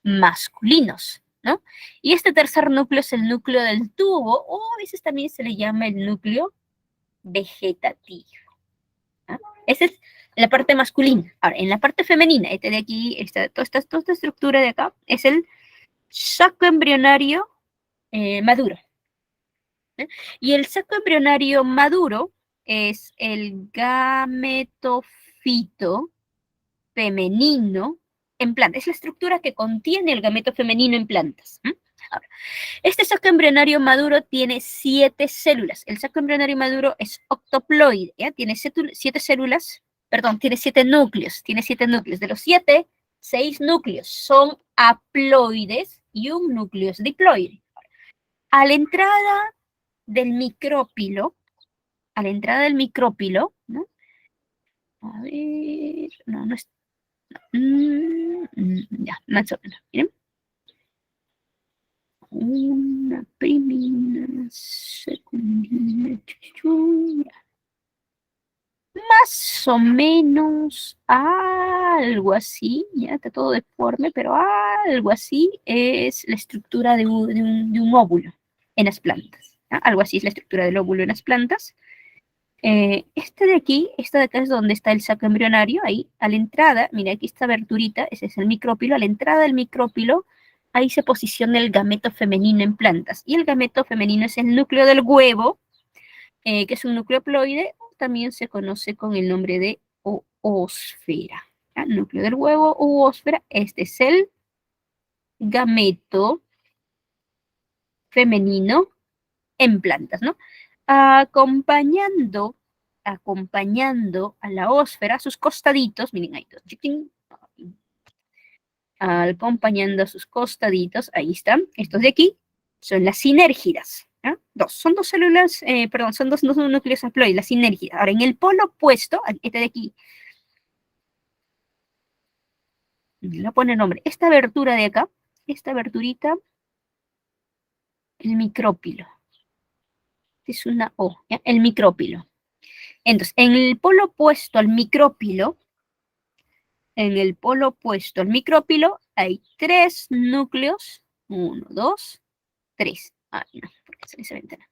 masculinos, ¿no? Y este tercer núcleo es el núcleo del tubo, o a veces también se le llama el núcleo vegetativo. ¿No? Esa es la parte masculina. Ahora, en la parte femenina, este de aquí, toda esta estructura de acá, es el saco embrionario maduro. ¿Eh? Y el saco embrionario maduro es el gametofito femenino en plantas. Es la estructura que contiene el gameto femenino en plantas. Ahora, este saco embrionario maduro tiene 7 células. El saco embrionario maduro es octoploide, ¿ya? Tiene 7 células, perdón, tiene 7 núcleos. Tiene 7 núcleos. De los 7, 6 núcleos son haploides y un núcleo es diploide. A la entrada del micrópilo, ¿no? A ver, no es. Ya, más o menos, miren. Una primera, segunda, más o menos algo así, ya está todo deforme, pero algo así es la estructura de un óvulo en las plantas. ¿Ya? Algo así es la estructura del óvulo en las plantas. Esta de acá es donde está el saco embrionario, ahí, a la entrada, mira, aquí está aberturita, ese es el micrópilo, a la entrada del micrópilo, ahí se posiciona el gameto femenino en plantas, y el gameto femenino es el núcleo del huevo, que es un núcleo haploide, también se conoce con el nombre de oósfera. Núcleo del huevo, oósfera, este es el gameto femenino en plantas, ¿no? Acompañando a la ósfera, a sus costaditos, miren ahí, acompañando a sus costaditos, ahí están, estos de aquí, son las sinérgidas. Son 2 células, perdón, son dos núcleos haploides, las sinérgidas. Ahora, en el polo opuesto, este de aquí, le pone nombre, esta abertura de acá, esta aberturita, el micrópilo. Es una O, ¿ya? El micrópilo. Entonces, en el polo opuesto al micrópilo, En el polo opuesto al micrópilo hay 3 núcleos. 1, 2, 3. Ah, no, porque se esa ventana.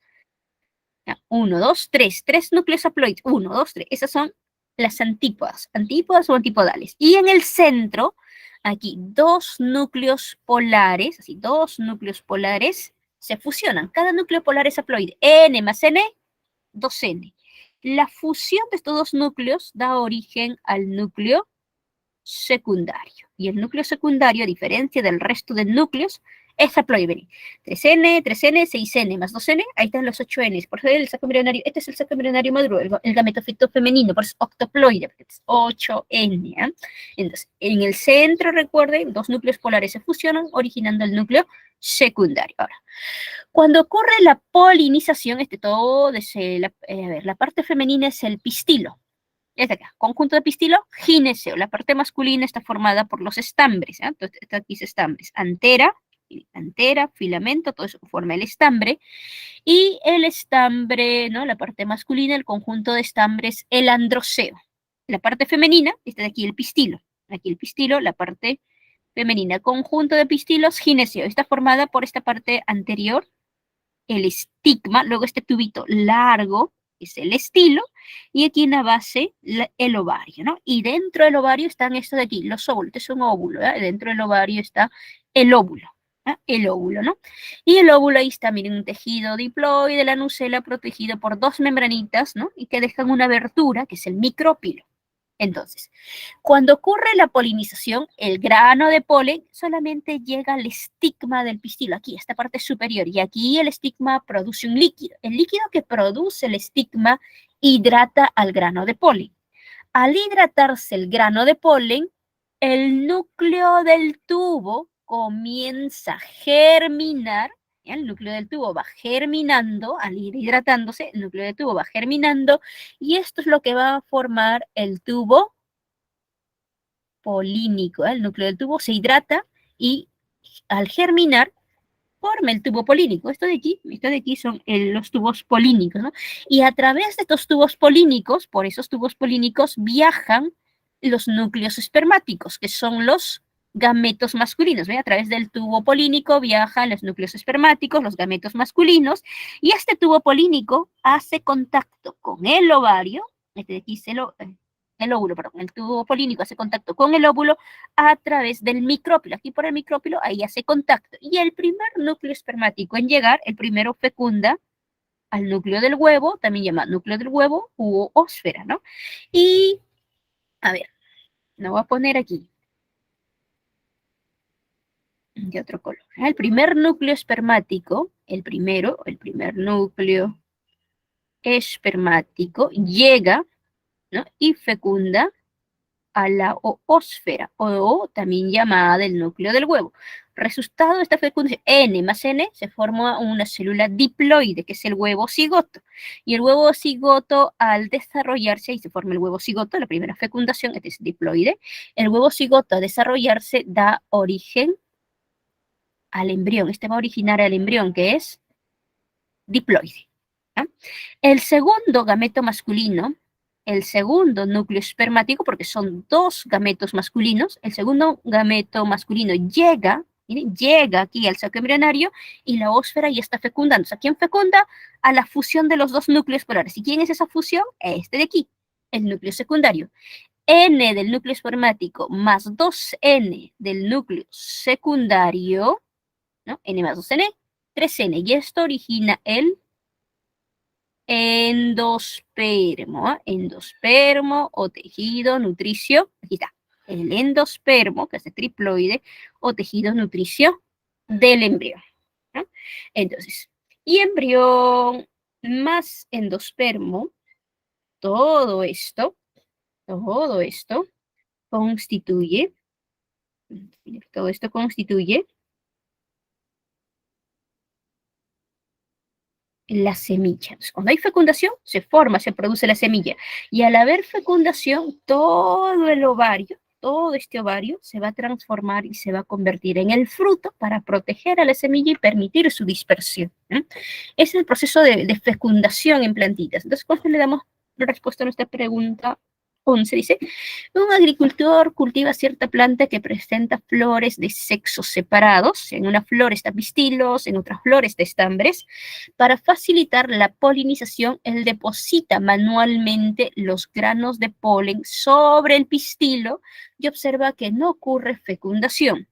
1, 2, 3. 3 núcleos haploides. 1, 2, 3. Esas son las antípodas. Antípodas o antipodales. Y en el centro, aquí, 2 núcleos polares. Así, 2 núcleos polares se fusionan. Cada núcleo polar es haploide. N más N, 2N. La fusión de estos 2 núcleos da origen al núcleo secundario. Y el núcleo secundario, a diferencia del resto de núcleos, es haploide. 3N, 3N, 6N más 2N, ahí están los 8N. Por eso el saco embrionario, este es el saco embrionario maduro, el gametofito femenino, por eso es octoploide, porque es 8N. ¿eh? Entonces, en el centro, recuerden, 2 núcleos polares se fusionan, originando el núcleo secundario. Ahora, cuando ocurre la polinización, todo desde la parte femenina es el pistilo. Es de acá, conjunto de pistilo, gineceo. La parte masculina está formada por los estambres. ¿eh? Entonces, aquí es estambres. Antera, filamento, todo eso forma el estambre. Y el estambre, ¿no? La parte masculina, el conjunto de estambres, el androceo. La parte femenina, está de aquí el pistilo. Aquí el pistilo, la parte femenina. Conjunto de pistilos, gineceo. Está formada por esta parte anterior, el estigma, luego este tubito largo, es el estilo, y aquí en la base el ovario, ¿no? Y dentro del ovario están esto de aquí, los óvulos, este es un óvulo, ¿eh? Dentro del ovario está el óvulo, el óvulo, ¿no? Y el óvulo ahí está, miren, un tejido diploide, la nucela protegido por 2 membranitas, ¿no? Y que dejan una abertura, que es el micrópilo. Entonces, cuando ocurre la polinización, el grano de polen solamente llega al estigma del pistilo, aquí, esta parte superior, y aquí el estigma produce un líquido. El líquido que produce el estigma hidrata al grano de polen. Al hidratarse el grano de polen, el núcleo del tubo comienza a germinar. El núcleo del tubo va germinando, al ir hidratándose, el núcleo del tubo va germinando, y esto es lo que va a formar el tubo polínico. El núcleo del tubo se hidrata y al germinar forma el tubo polínico. Esto de aquí son los tubos polínicos, ¿no? Y a través de estos tubos polínicos, por esos tubos polínicos, viajan los núcleos espermáticos, que son los gametos masculinos. ¿Ve? A través del tubo polínico viajan los núcleos espermáticos, los gametos masculinos, y este tubo polínico hace contacto con el ovario, este de aquí es el óvulo, perdón, el tubo polínico hace contacto con el óvulo a través del micrópilo. Aquí por el micrópilo, ahí hace contacto. Y el primer núcleo espermático en llegar, el primero fecunda al núcleo del huevo, también llamado núcleo del huevo u ósfera, ¿no? Y, a ver, lo voy a poner aquí, de otro color. El primer núcleo espermático, el primer núcleo espermático llega, ¿no? Y fecunda a la oósfera, o también llamada del núcleo del huevo. Resultado de esta fecundación, N más N, se forma una célula diploide, que es el huevo cigoto. Y el huevo cigoto, al desarrollarse, y se forma el huevo cigoto, la primera fecundación, este es diploide, el huevo cigoto al desarrollarse da origen al embrión. Este va a originar al embrión, que es diploide. ¿Ah? El segundo gameto masculino, el segundo núcleo espermático, porque son 2 gametos masculinos, el segundo gameto masculino llega, miren, llega aquí al saco embrionario y la ósfera ya está fecundando. O sea, ¿quién fecunda? A la fusión de los 2 núcleos polares. ¿Y quién es esa fusión? Este de aquí, el núcleo secundario. N del núcleo espermático más 2N del núcleo secundario, ¿no? N más 2N, 3N. Y esto origina el endospermo, endospermo o tejido nutricio, aquí está, el endospermo, que es el triploide, o tejido nutricio del embrión, ¿no? Entonces, y embrión más endospermo, todo esto constituye, la semilla. Entonces, cuando hay fecundación, se forma, se produce la semilla. Y al haber fecundación, todo el ovario, todo este ovario se va a transformar y se va a convertir en el fruto para proteger a la semilla y permitir su dispersión. ¿Eh? Es el proceso de fecundación en plantitas. Entonces, ¿cuándo le damos la respuesta a nuestra pregunta 11 dice, un agricultor cultiva cierta planta que presenta flores de sexos separados. En una flor está pistilos, en otra flor está estambres. Para facilitar la polinización, él deposita manualmente los granos de polen sobre el pistilo y observa que no ocurre fecundación,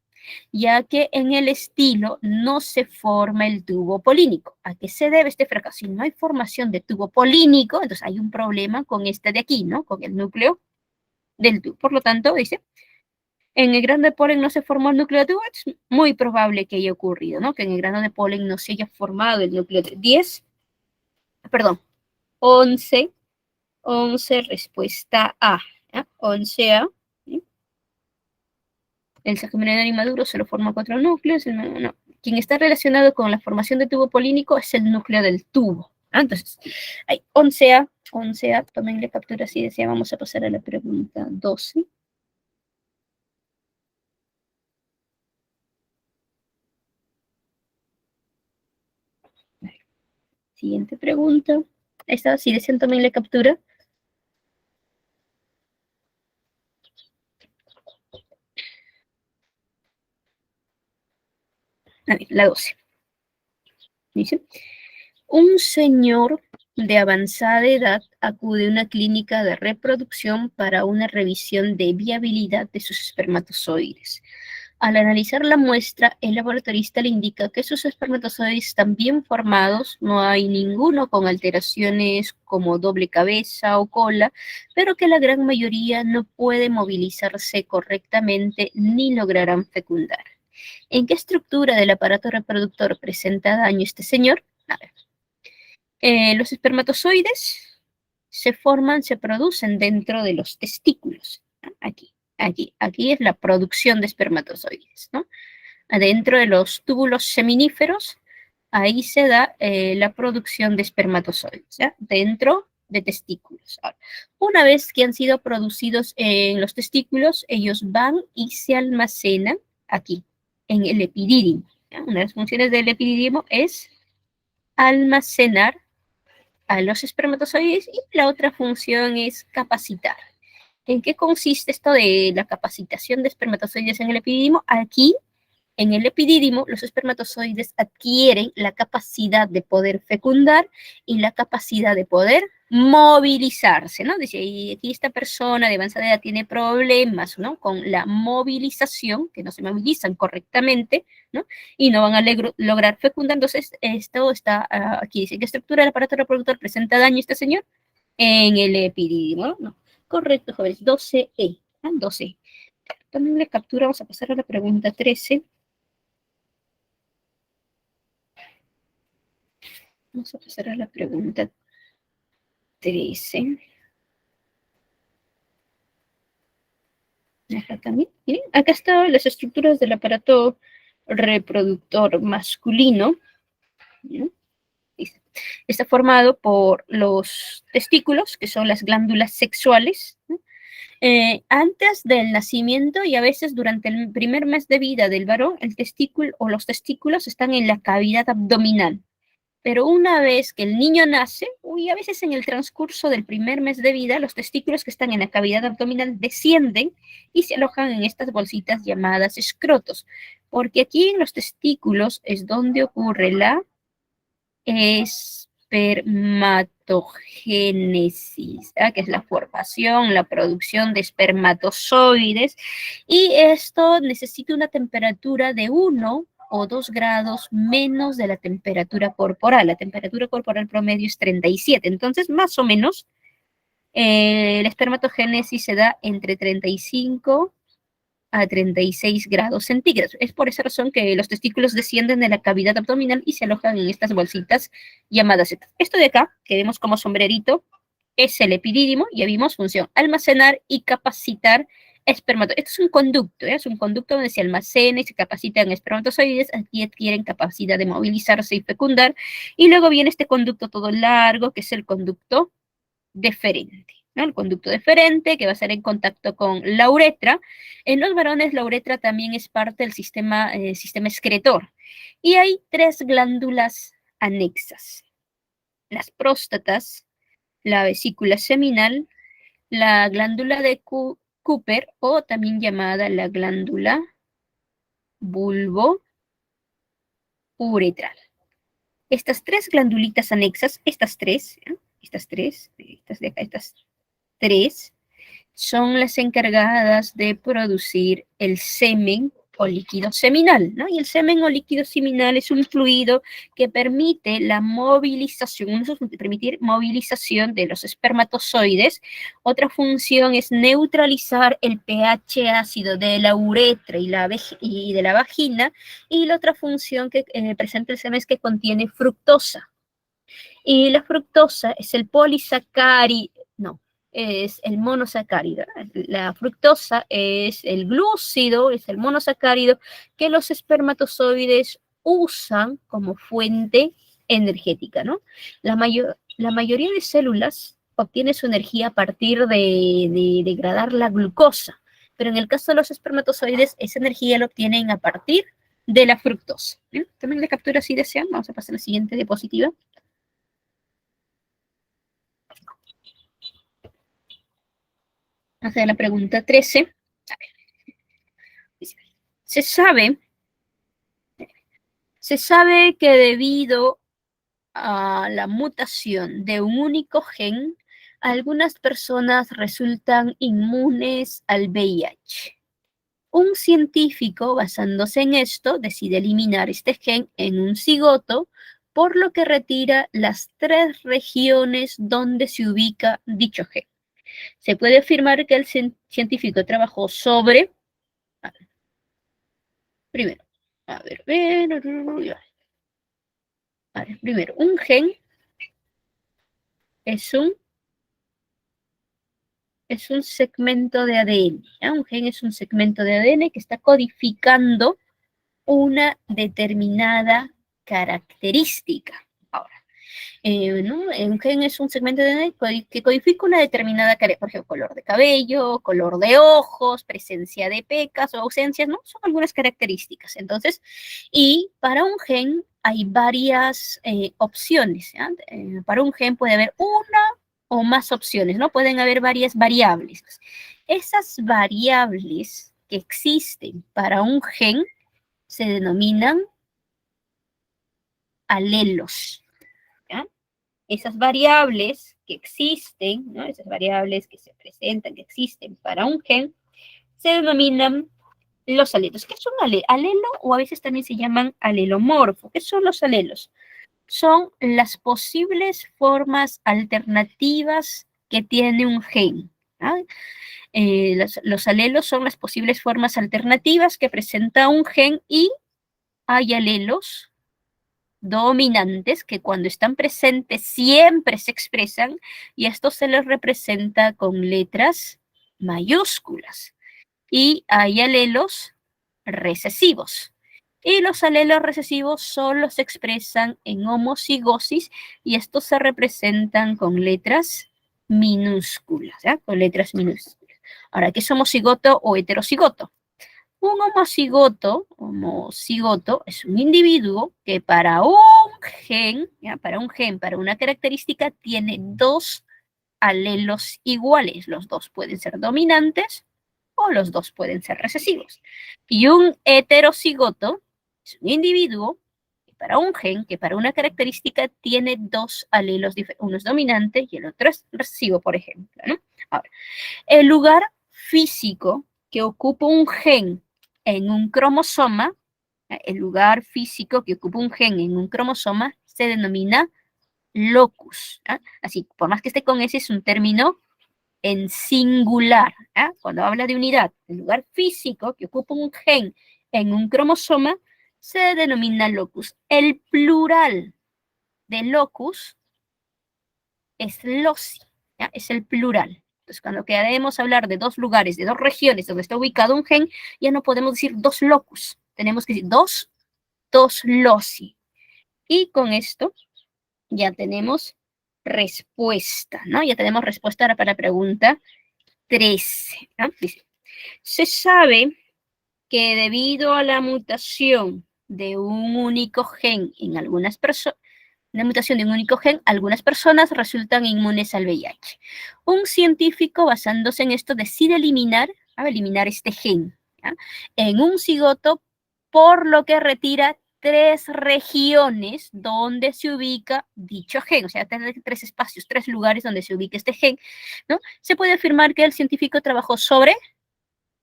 ya que en el estilo no se forma el tubo polínico. ¿A qué se debe este fracaso? Si no hay formación de tubo polínico, entonces hay un problema con este de aquí, ¿no? Con el núcleo del tubo. Por lo tanto, dice, en el grano de polen no se formó el núcleo de tubo, es muy probable que haya ocurrido, ¿no? Que en el grano de polen no se haya formado el núcleo de 10, perdón, 11, 11, respuesta A, ¿ya? 11A, ¿sí? El sagitario inmaduro solo forma 4 núcleos. No. Quien está relacionado con la formación de tubo polínico es el núcleo del tubo. Entonces, hay 11A, 11A, tómenle captura si desean. Vamos a pasar a la pregunta 12. Siguiente pregunta. Esta, si desean, tómenle captura. A ver, la 12. Dice, un señor de avanzada edad acude a una clínica de reproducción para una revisión de viabilidad de sus espermatozoides. Al analizar la muestra, el laboratorista le indica que sus espermatozoides están bien formados, no hay ninguno con alteraciones como doble cabeza o cola, pero que la gran mayoría no puede movilizarse correctamente ni lograrán fecundar. ¿En qué estructura del aparato reproductor presenta daño este señor? A ver. Los espermatozoides se forman, se producen dentro de los testículos. Aquí es la producción de espermatozoides, ¿no? Adentro de los túbulos seminíferos, ahí se da la producción de espermatozoides, ¿ya? Dentro de testículos. Ahora, una vez que han sido producidos en los testículos, ellos van y se almacenan aquí, en el epidídimo, ¿ya? Una de las funciones del epidídimo es almacenar a los espermatozoides y la otra función es capacitar. ¿En qué consiste esto de la capacitación de espermatozoides en el epidídimo? Aquí, en el epidídimo, los espermatozoides adquieren la capacidad de poder fecundar y la capacidad de poder movilizarse, ¿no? Dice, y aquí esta persona de avanzada edad tiene problemas, ¿no? Con la movilización, que no se movilizan correctamente, ¿no? Y no van a lograr fecundar. Entonces, esto está aquí. Dice, ¿qué estructura del aparato reproductor presenta daño este señor? En el epidídimo, ¿no? Correcto, jóvenes. 12E. 12. También le captura, vamos a pasar a la pregunta 13. Vamos a pasar a la pregunta 13. Acá también. Miren, acá están las estructuras del aparato reproductor masculino. ¿No? Está formado por los testículos, que son las glándulas sexuales, ¿no? Antes del nacimiento y a veces durante el primer mes de vida del varón, el testículo o los testículos están en la cavidad abdominal. Pero una vez que el niño nace, a veces en el transcurso del primer mes de vida, los testículos que están en la cavidad abdominal descienden y se alojan en estas bolsitas llamadas escrotos. Porque aquí en los testículos es donde ocurre la espermatogénesis, ¿ah? Que es la formación, la producción de espermatozoides, y esto necesita una temperatura de 1 o 2 grados menos de la temperatura corporal. La temperatura corporal promedio es 37, entonces más o menos la espermatogénesis se da entre 35 a 36 grados centígrados. Es por esa razón que los testículos descienden de la cavidad abdominal y se alojan en estas bolsitas llamadas setas. Esto de acá, que vemos como sombrerito, es el epidídimo. Ya vimos función almacenar y capacitar espermatozoides. Esto es un conducto, ¿eh? Es un conducto donde se almacena y se capacitan espermatozoides. Aquí adquieren capacidad de movilizarse y fecundar. Y luego viene este conducto todo largo, que es el conducto deferente, ¿no? El conducto deferente que va a estar en contacto con la uretra. En los varones la uretra también es parte del sistema excretor. Y hay 3 glándulas anexas. Las próstatas, la vesícula seminal, la glándula de Cooper, o también llamada la glándula bulbouretral. Estas tres glandulitas anexas, estas tres de acá, estas tres, son las encargadas de producir el semen o líquido seminal, ¿no? Y el semen o líquido seminal es un fluido que permite la movilización, permitir movilización de los espermatozoides. Otra función es neutralizar el pH ácido de la uretra y de la vagina, y la otra función que presenta el semen es que contiene fructosa. Y la fructosa es el polisacárido, no, es el monosacárido. La fructosa es el glúcido, es el monosacárido que los espermatozoides usan como fuente energética, ¿no? La mayoría de células obtiene su energía a partir de degradar la glucosa, pero en el caso de los espermatozoides, esa energía la obtienen a partir de la fructosa. También la captura si desean. Vamos a pasar a la siguiente diapositiva. Hacia la pregunta 13. Se sabe que debido a la mutación de un único gen, algunas personas resultan inmunes al VIH. Un científico, basándose en esto, decide eliminar este gen en un cigoto, por lo que retira las 3 regiones donde se ubica dicho gen. Se puede afirmar que el científico trabajó sobre... Primero, primero, un gen es un segmento de ADN. ¿Ya? Un gen es un segmento de ADN que está codificando una determinada característica. Ahora, ¿no? Un gen es un segmento de ADN que codifica una determinada característica, por ejemplo, color de cabello, color de ojos, presencia de pecas o ausencias, ¿no? Son algunas características. Entonces, y para un gen hay varias opciones. ¿Ya? Para un gen puede haber una o más opciones, ¿no? Pueden haber varias variables. Esas variables que existen para un gen se denominan alelos. ¿Ya? Esas variables que existen, ¿no? Esas variables que se presentan, que existen para un gen, se denominan los alelos. ¿Qué es un alelo? O a veces también se llaman alelomorfo. ¿Qué son los alelos? Son las posibles formas alternativas que tiene un gen. ¿No? Los alelos son las posibles formas alternativas que presenta un gen, y hay alelos dominantes que cuando están presentes siempre se expresan, y esto se les representa con letras mayúsculas. Y hay alelos recesivos. Y los alelos recesivos solo se expresan en homocigosis, y estos se representan con letras minúsculas, ¿ya? Con letras minúsculas. Ahora, ¿qué es homocigoto o heterocigoto? Un homocigoto es un individuo que para un gen, ¿ya? Para una característica, tiene 2 alelos iguales. Los 2 pueden ser dominantes o los 2 pueden ser recesivos. Y un heterocigoto es un individuo que para un gen, que para una característica, tiene 2 alelos diferentes. Uno es dominante y el otro es recesivo, por ejemplo, ¿no? Ahora, el lugar físico que ocupa un gen en un cromosoma, el lugar físico que ocupa un gen en un cromosoma se denomina locus. ¿Ya? Así, por más que esté con ese, es un término en singular. ¿Ya? Cuando habla de unidad, el lugar físico que ocupa un gen en un cromosoma se denomina locus. El plural de locus es loci, ¿ya? Es el plural. Entonces, cuando queremos hablar de 2 lugares, de 2 regiones donde está ubicado un gen, ya no podemos decir 2 locus, tenemos que decir 2 loci. Y con esto ya tenemos respuesta, ¿no? Ya tenemos respuesta para la pregunta 13. ¿No? Dice, se sabe que debido a la mutación de un único gen en algunas personas, la mutación de un único gen, algunas personas resultan inmunes al VIH. Un científico, basándose en esto, decide eliminar este gen, ¿ya?, en un cigoto, por lo que retira 3 regiones donde se ubica dicho gen, o sea, 3 espacios, 3 lugares donde se ubica este gen, ¿no? Se puede afirmar que el científico trabajó sobre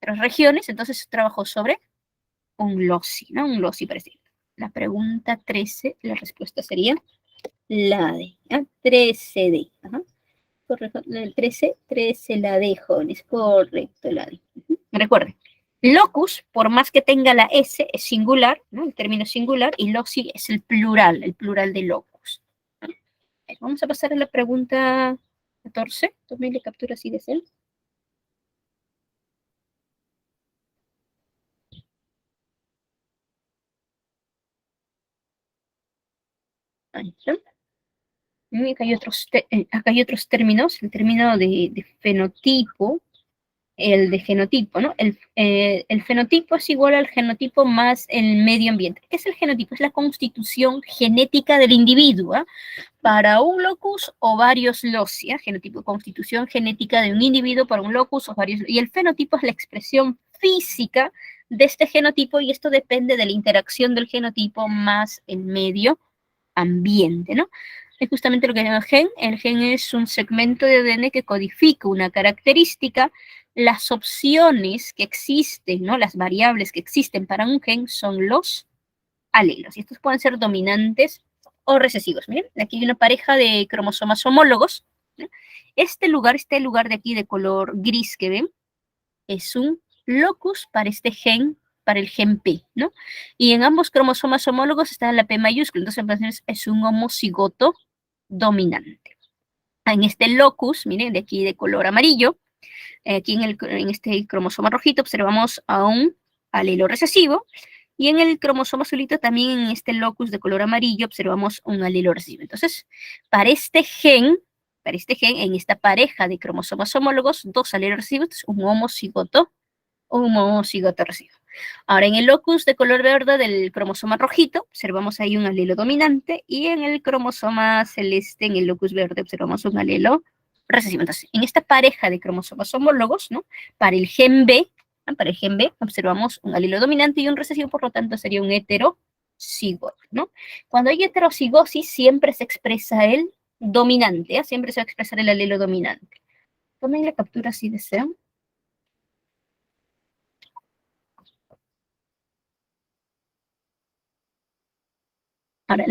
3 regiones, entonces trabajó sobre un loci, ¿no? Un loci parecido. La pregunta 13, la respuesta sería la D, ¿ya? 13D. Ajá. Correcto, el 13 la D, jóvenes, correcto, la D. Recuerden, locus, por más que tenga la S, es singular, ¿no? El término es singular, y loci es el plural de locus, ¿no? Vamos a pasar a la pregunta 14. Tomen captura así de cel. Ahí está. Acá hay otros términos, el término de fenotipo, el de genotipo, ¿no? El fenotipo es igual al genotipo más el medio ambiente. ¿Qué es el genotipo? Es la constitución genética del individuo, ¿eh? Para un locus o varios loci, ¿eh? Genotipo, constitución genética de un individuo para un locus o varios. Y el fenotipo es la expresión física de este genotipo, y esto depende de la interacción del genotipo más el medio ambiente, ¿no? Es justamente lo que llama gen. El gen es un segmento de ADN que codifica una característica. Las opciones que existen, ¿no? Las variables que existen para un gen son los alelos. Y estos pueden ser dominantes o recesivos. Miren, aquí hay una pareja de cromosomas homólogos, ¿no? Este lugar de aquí de color gris que ven, es un locus para este gen, para el gen P, ¿no? Y en ambos cromosomas homólogos está la P mayúscula, entonces es un homocigoto dominante. En este locus, miren, de aquí de color amarillo, aquí en este cromosoma rojito observamos a un alelo recesivo, y en el cromosoma azulito también, en este locus de color amarillo, observamos un alelo recesivo. Entonces, para este gen, en esta pareja de cromosomas homólogos, 2 alelos recesivos, un homocigoto recesivo. Ahora, en el locus de color verde del cromosoma rojito, observamos ahí un alelo dominante, y en el cromosoma celeste, en el locus verde, observamos un alelo recesivo. Entonces, en esta pareja de cromosomas homólogos, ¿no? Para el gen B, ¿no? Para el gen B, observamos un alelo dominante y un recesivo, por lo tanto, sería un heterocigoto, ¿no? Cuando hay heterocigosis, siempre se expresa el dominante, ¿eh? Siempre se va a expresar el alelo dominante. Tomen la captura si desean. Ahora,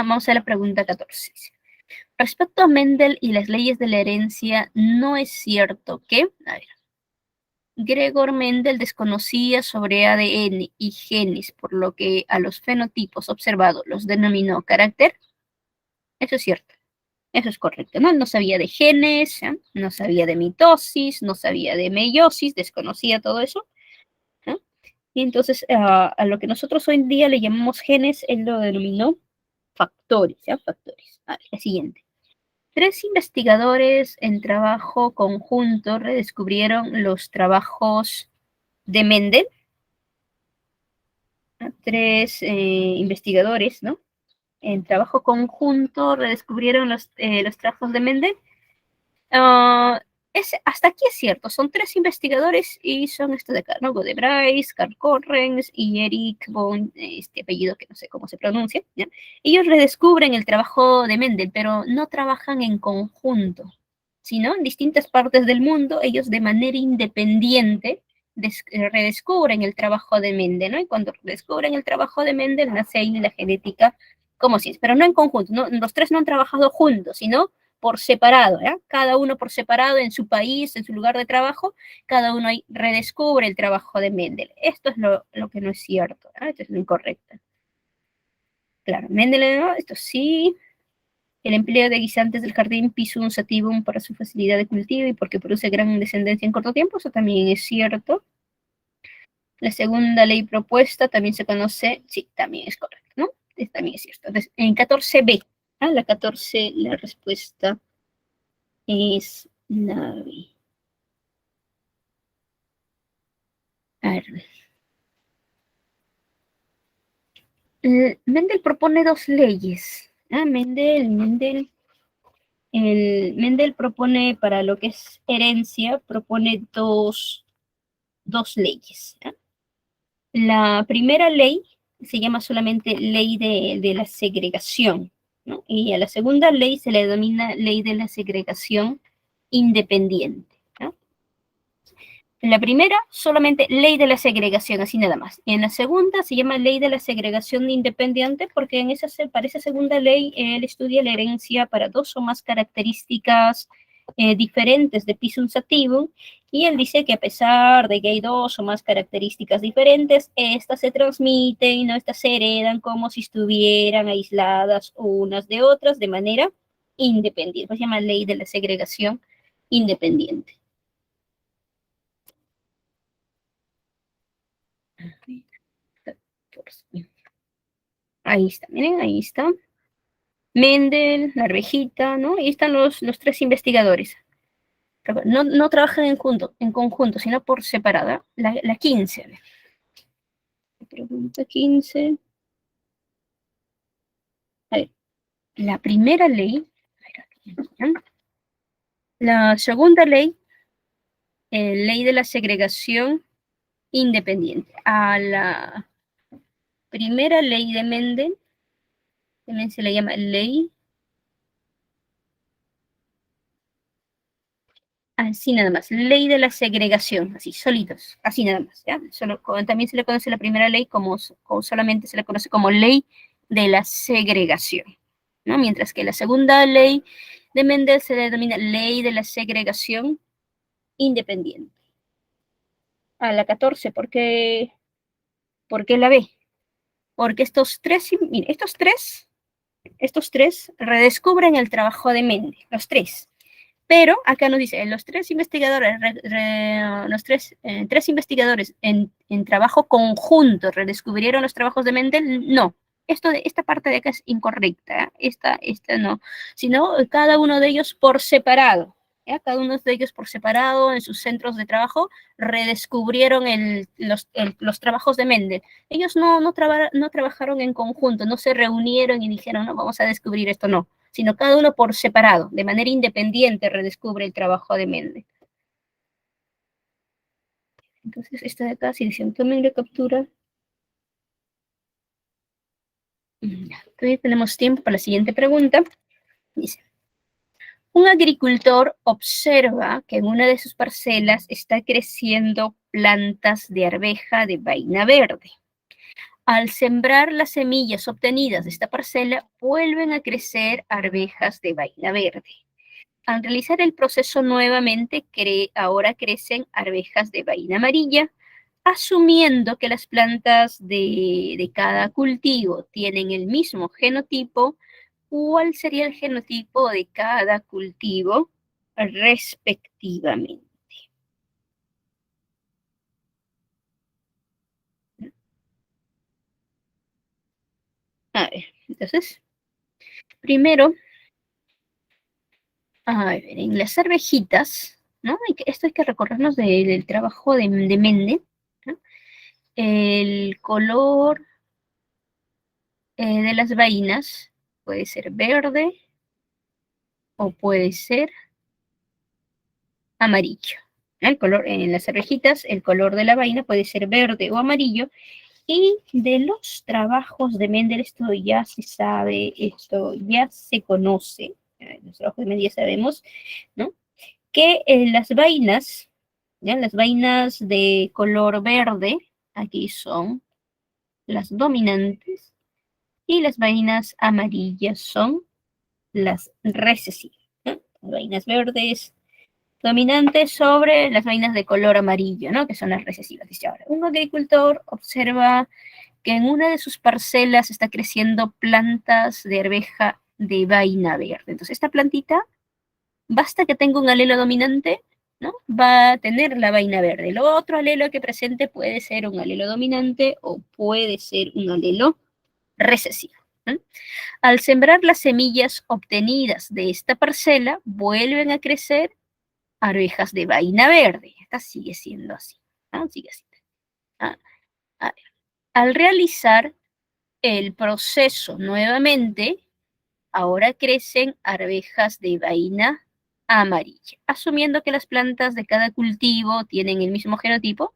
vamos a la pregunta 14. Respecto a Mendel y las leyes de la herencia, no es cierto que, a ver, Gregor Mendel desconocía sobre ADN y genes, por lo que a los fenotipos observados los denominó carácter. Eso es cierto, eso es correcto, ¿no? No sabía de genes, ¿eh? No sabía de mitosis, no sabía de meiosis, desconocía todo eso, ¿eh? Y entonces a lo que nosotros hoy en día le llamamos genes, él lo denominó factores, ¿ya? Factores. A ver, la siguiente. 3 investigadores en trabajo conjunto redescubrieron los trabajos de Mendel. 3 investigadores, ¿no? En trabajo conjunto redescubrieron los trabajos de Mendel. Hasta aquí es cierto, son 3 investigadores y son estos de acá, ¿no? Godebreis, Carl Correns y Eric von, este apellido que no sé cómo se pronuncia, ¿ya? Ellos redescubren el trabajo de Mendel, pero no trabajan en conjunto, sino en distintas partes del mundo. Ellos de manera independiente redescubren el trabajo de Mendel, ¿no? Y cuando descubren el trabajo de Mendel, nace ahí la genética como ciencia, pero no en conjunto, ¿no? Los 3 no han trabajado juntos, sino por separado, ¿eh? Cada uno por separado en su país, en su lugar de trabajo, cada uno ahí redescubre el trabajo de Mendel. Esto es lo que no es cierto, ¿eh? Esto es lo incorrecto. Claro, Mendel, ¿no? Esto sí. El empleo de guisantes del jardín Pisum sativum para su facilidad de cultivo y porque produce gran descendencia en corto tiempo, eso también es cierto. La segunda ley propuesta también se conoce, sí, también es correcto, ¿no? También es cierto. Entonces, en 14b, ¿ah? La 14, la respuesta es la B. A ver. Mendel propone 2 leyes Mendel propone para lo que es herencia, propone dos leyes. ¿Ya? La primera ley se llama solamente ley de la segregación, ¿no? Y a la segunda ley se le denomina ley de la segregación independiente. ¿No? En la primera, solamente ley de la segregación, así nada más. Y en la segunda se llama ley de la segregación independiente porque para esa segunda ley él estudia la herencia para dos o más características diferentes de Pisum sativum y él dice que a pesar de que hay dos o más características diferentes, estas se transmiten, ¿no? Estas se heredan como si estuvieran aisladas unas de otras de manera independiente. Pues se llama ley de la segregación independiente. Ahí está, miren, ahí está. Mendel, la arvejita, ¿no? Ahí están los tres investigadores. No, no trabajan en conjunto, sino por separada. La 15. Pregunta 15. A ver, la primera ley. La segunda ley, ley de la segregación independiente. A la primera ley de Mendel, también se le llama ley. Así nada más, ley de la segregación, así, solitos, así nada más, ¿ya? También se le conoce la primera ley como solamente se le conoce como ley de la segregación, ¿no? Mientras que la segunda ley de Mendel se le denomina ley de la segregación independiente. A la 14, ¿por qué la B? Porque mire, estos tres redescubren el trabajo de Mendel, los tres. Pero acá nos dice, los tres investigadores, tres investigadores en trabajo conjunto redescubrieron los trabajos de Mendel. No, esta parte de acá es incorrecta, esta no, sino cada uno de ellos por separado. ¿Ya? Cada uno de ellos por separado en sus centros de trabajo redescubrieron los trabajos de Mendel. Ellos no trabajaron en conjunto, no se reunieron y dijeron, no, vamos a descubrir esto, no, sino cada uno por separado, de manera independiente, redescubre el trabajo de Mendel. Entonces, esta de acá, si dicen, tomen la captura. Todavía tenemos tiempo para la siguiente pregunta. Dice, un agricultor observa que en una de sus parcelas está creciendo plantas de arveja de vaina verde. Al sembrar las semillas obtenidas de esta parcela, vuelven a crecer arvejas de vaina verde. Al realizar el proceso nuevamente, ahora crecen arvejas de vaina amarilla, asumiendo que las plantas de cada cultivo tienen el mismo genotipo. ¿Cuál sería el genotipo de cada cultivo respectivamente? A ver, entonces, primero, a ver, en las arvejitas, ¿no? Esto hay que recorrernos del trabajo de Mendel, ¿no? El color de las vainas puede ser verde o puede ser amarillo. El color, en las abejitas, el color de la vaina puede ser verde o amarillo. Y de los trabajos de Mendel, esto ya se sabe, esto ya se conoce. En los trabajos de Mendel ya sabemos, ¿no? Que las vainas, ¿ya? Las vainas de color verde, aquí son las dominantes, y las vainas amarillas son las recesivas. ¿No? Las vainas verdes dominantes sobre las vainas de color amarillo, ¿no? Que son las recesivas. Dice ahora, un agricultor observa que en una de sus parcelas está creciendo plantas de arveja de vaina verde. Entonces, esta plantita, basta que tenga un alelo dominante, ¿no? Va a tener la vaina verde. El otro alelo que presente puede ser un alelo dominante o puede ser un alelo recesivo. ¿No? Al sembrar las semillas obtenidas de esta parcela, vuelven a crecer arvejas de vaina verde. Esta sigue siendo así. ¿No? Sigue así. Ah, a ver. Al realizar el proceso nuevamente, ahora crecen arvejas de vaina amarilla. Asumiendo que las plantas de cada cultivo tienen el mismo genotipo,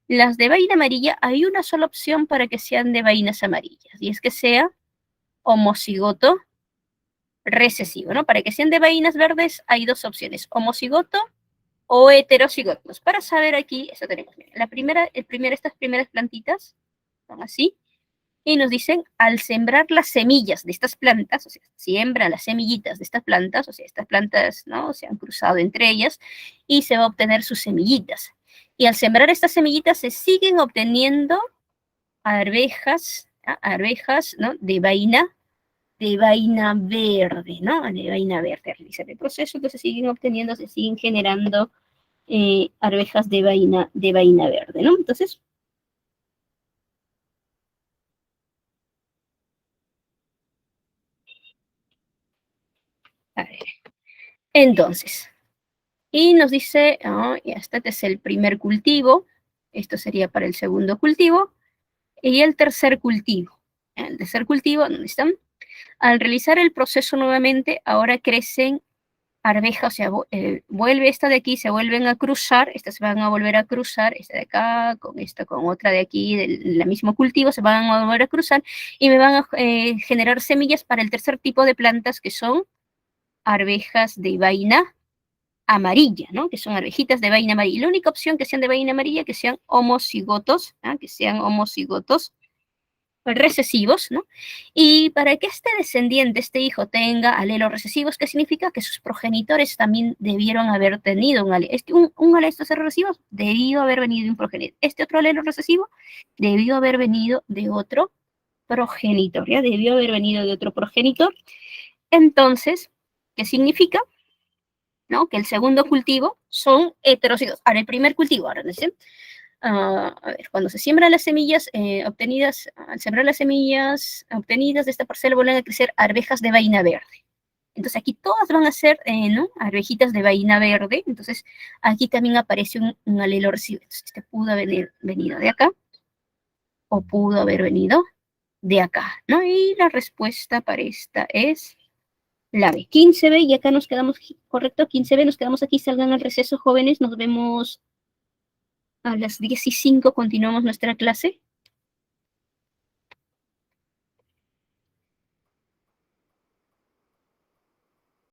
las de vaina amarilla hay una sola opción para que sean de vainas amarillas, y es que sea homocigoto recesivo, ¿no? Para que sean de vainas verdes hay dos opciones, homocigoto o heterocigotos. Para saber aquí, eso tenemos, estas primeras plantitas son así, y nos dicen, al sembrar las semillas de estas plantas, o sea, siembran las semillitas de estas plantas, o sea, estas plantas, ¿no? Se han cruzado entre ellas, y se va a obtener sus semillitas. Y al sembrar estas semillitas se siguen obteniendo arvejas, ¿no? De vaina verde, ¿no? De vaina verde. Realizar el proceso, entonces se siguen generando arvejas de vaina verde, ¿no? Entonces, a ver. Entonces, y nos dice, oh, ya este es el primer cultivo, esto sería para el segundo cultivo, y el tercer cultivo. El tercer cultivo, ¿dónde están? Al realizar el proceso nuevamente, ahora crecen arvejas, o sea, vuelve esta de aquí, se vuelven a cruzar, estas se van a volver a cruzar, esta de acá, con esta, con otra de aquí, del mismo cultivo, se van a volver a cruzar, y me van a generar semillas para el tercer tipo de plantas, que son arvejas de vaina amarilla, ¿no? Que son arvejitas de vaina amarilla. Y la única opción que sean de vaina amarilla, que sean homocigotos, ¿ah? Que sean homocigotos recesivos, ¿no? Y para que este descendiente, este hijo, tenga alelos recesivos, ¿qué significa? Que sus progenitores también debieron haber tenido un alelo. Un alelo recesivo debió haber venido de un progenitor. Este otro alelo recesivo debió haber venido de otro progenitor, ¿ya? Debió haber venido de otro progenitor. Entonces, ¿qué significa? ¿No? Que el segundo cultivo son heterocigotos. Ahora, el primer cultivo, ahora, ¿sí? A ver, cuando se siembran las semillas obtenidas, al sembrar las semillas obtenidas de esta parcela, vuelven a crecer arvejas de vaina verde. Entonces aquí todas van a ser, ¿no? Arvejitas de vaina verde. Entonces aquí también aparece un alelo recesivo. Entonces este pudo haber venido de acá o pudo haber venido de acá, ¿no? Y la respuesta para esta es la B. 15B, y acá nos quedamos, correcto, 15B, nos quedamos aquí, salgan al receso, jóvenes, nos vemos a las 10:05, continuamos nuestra clase.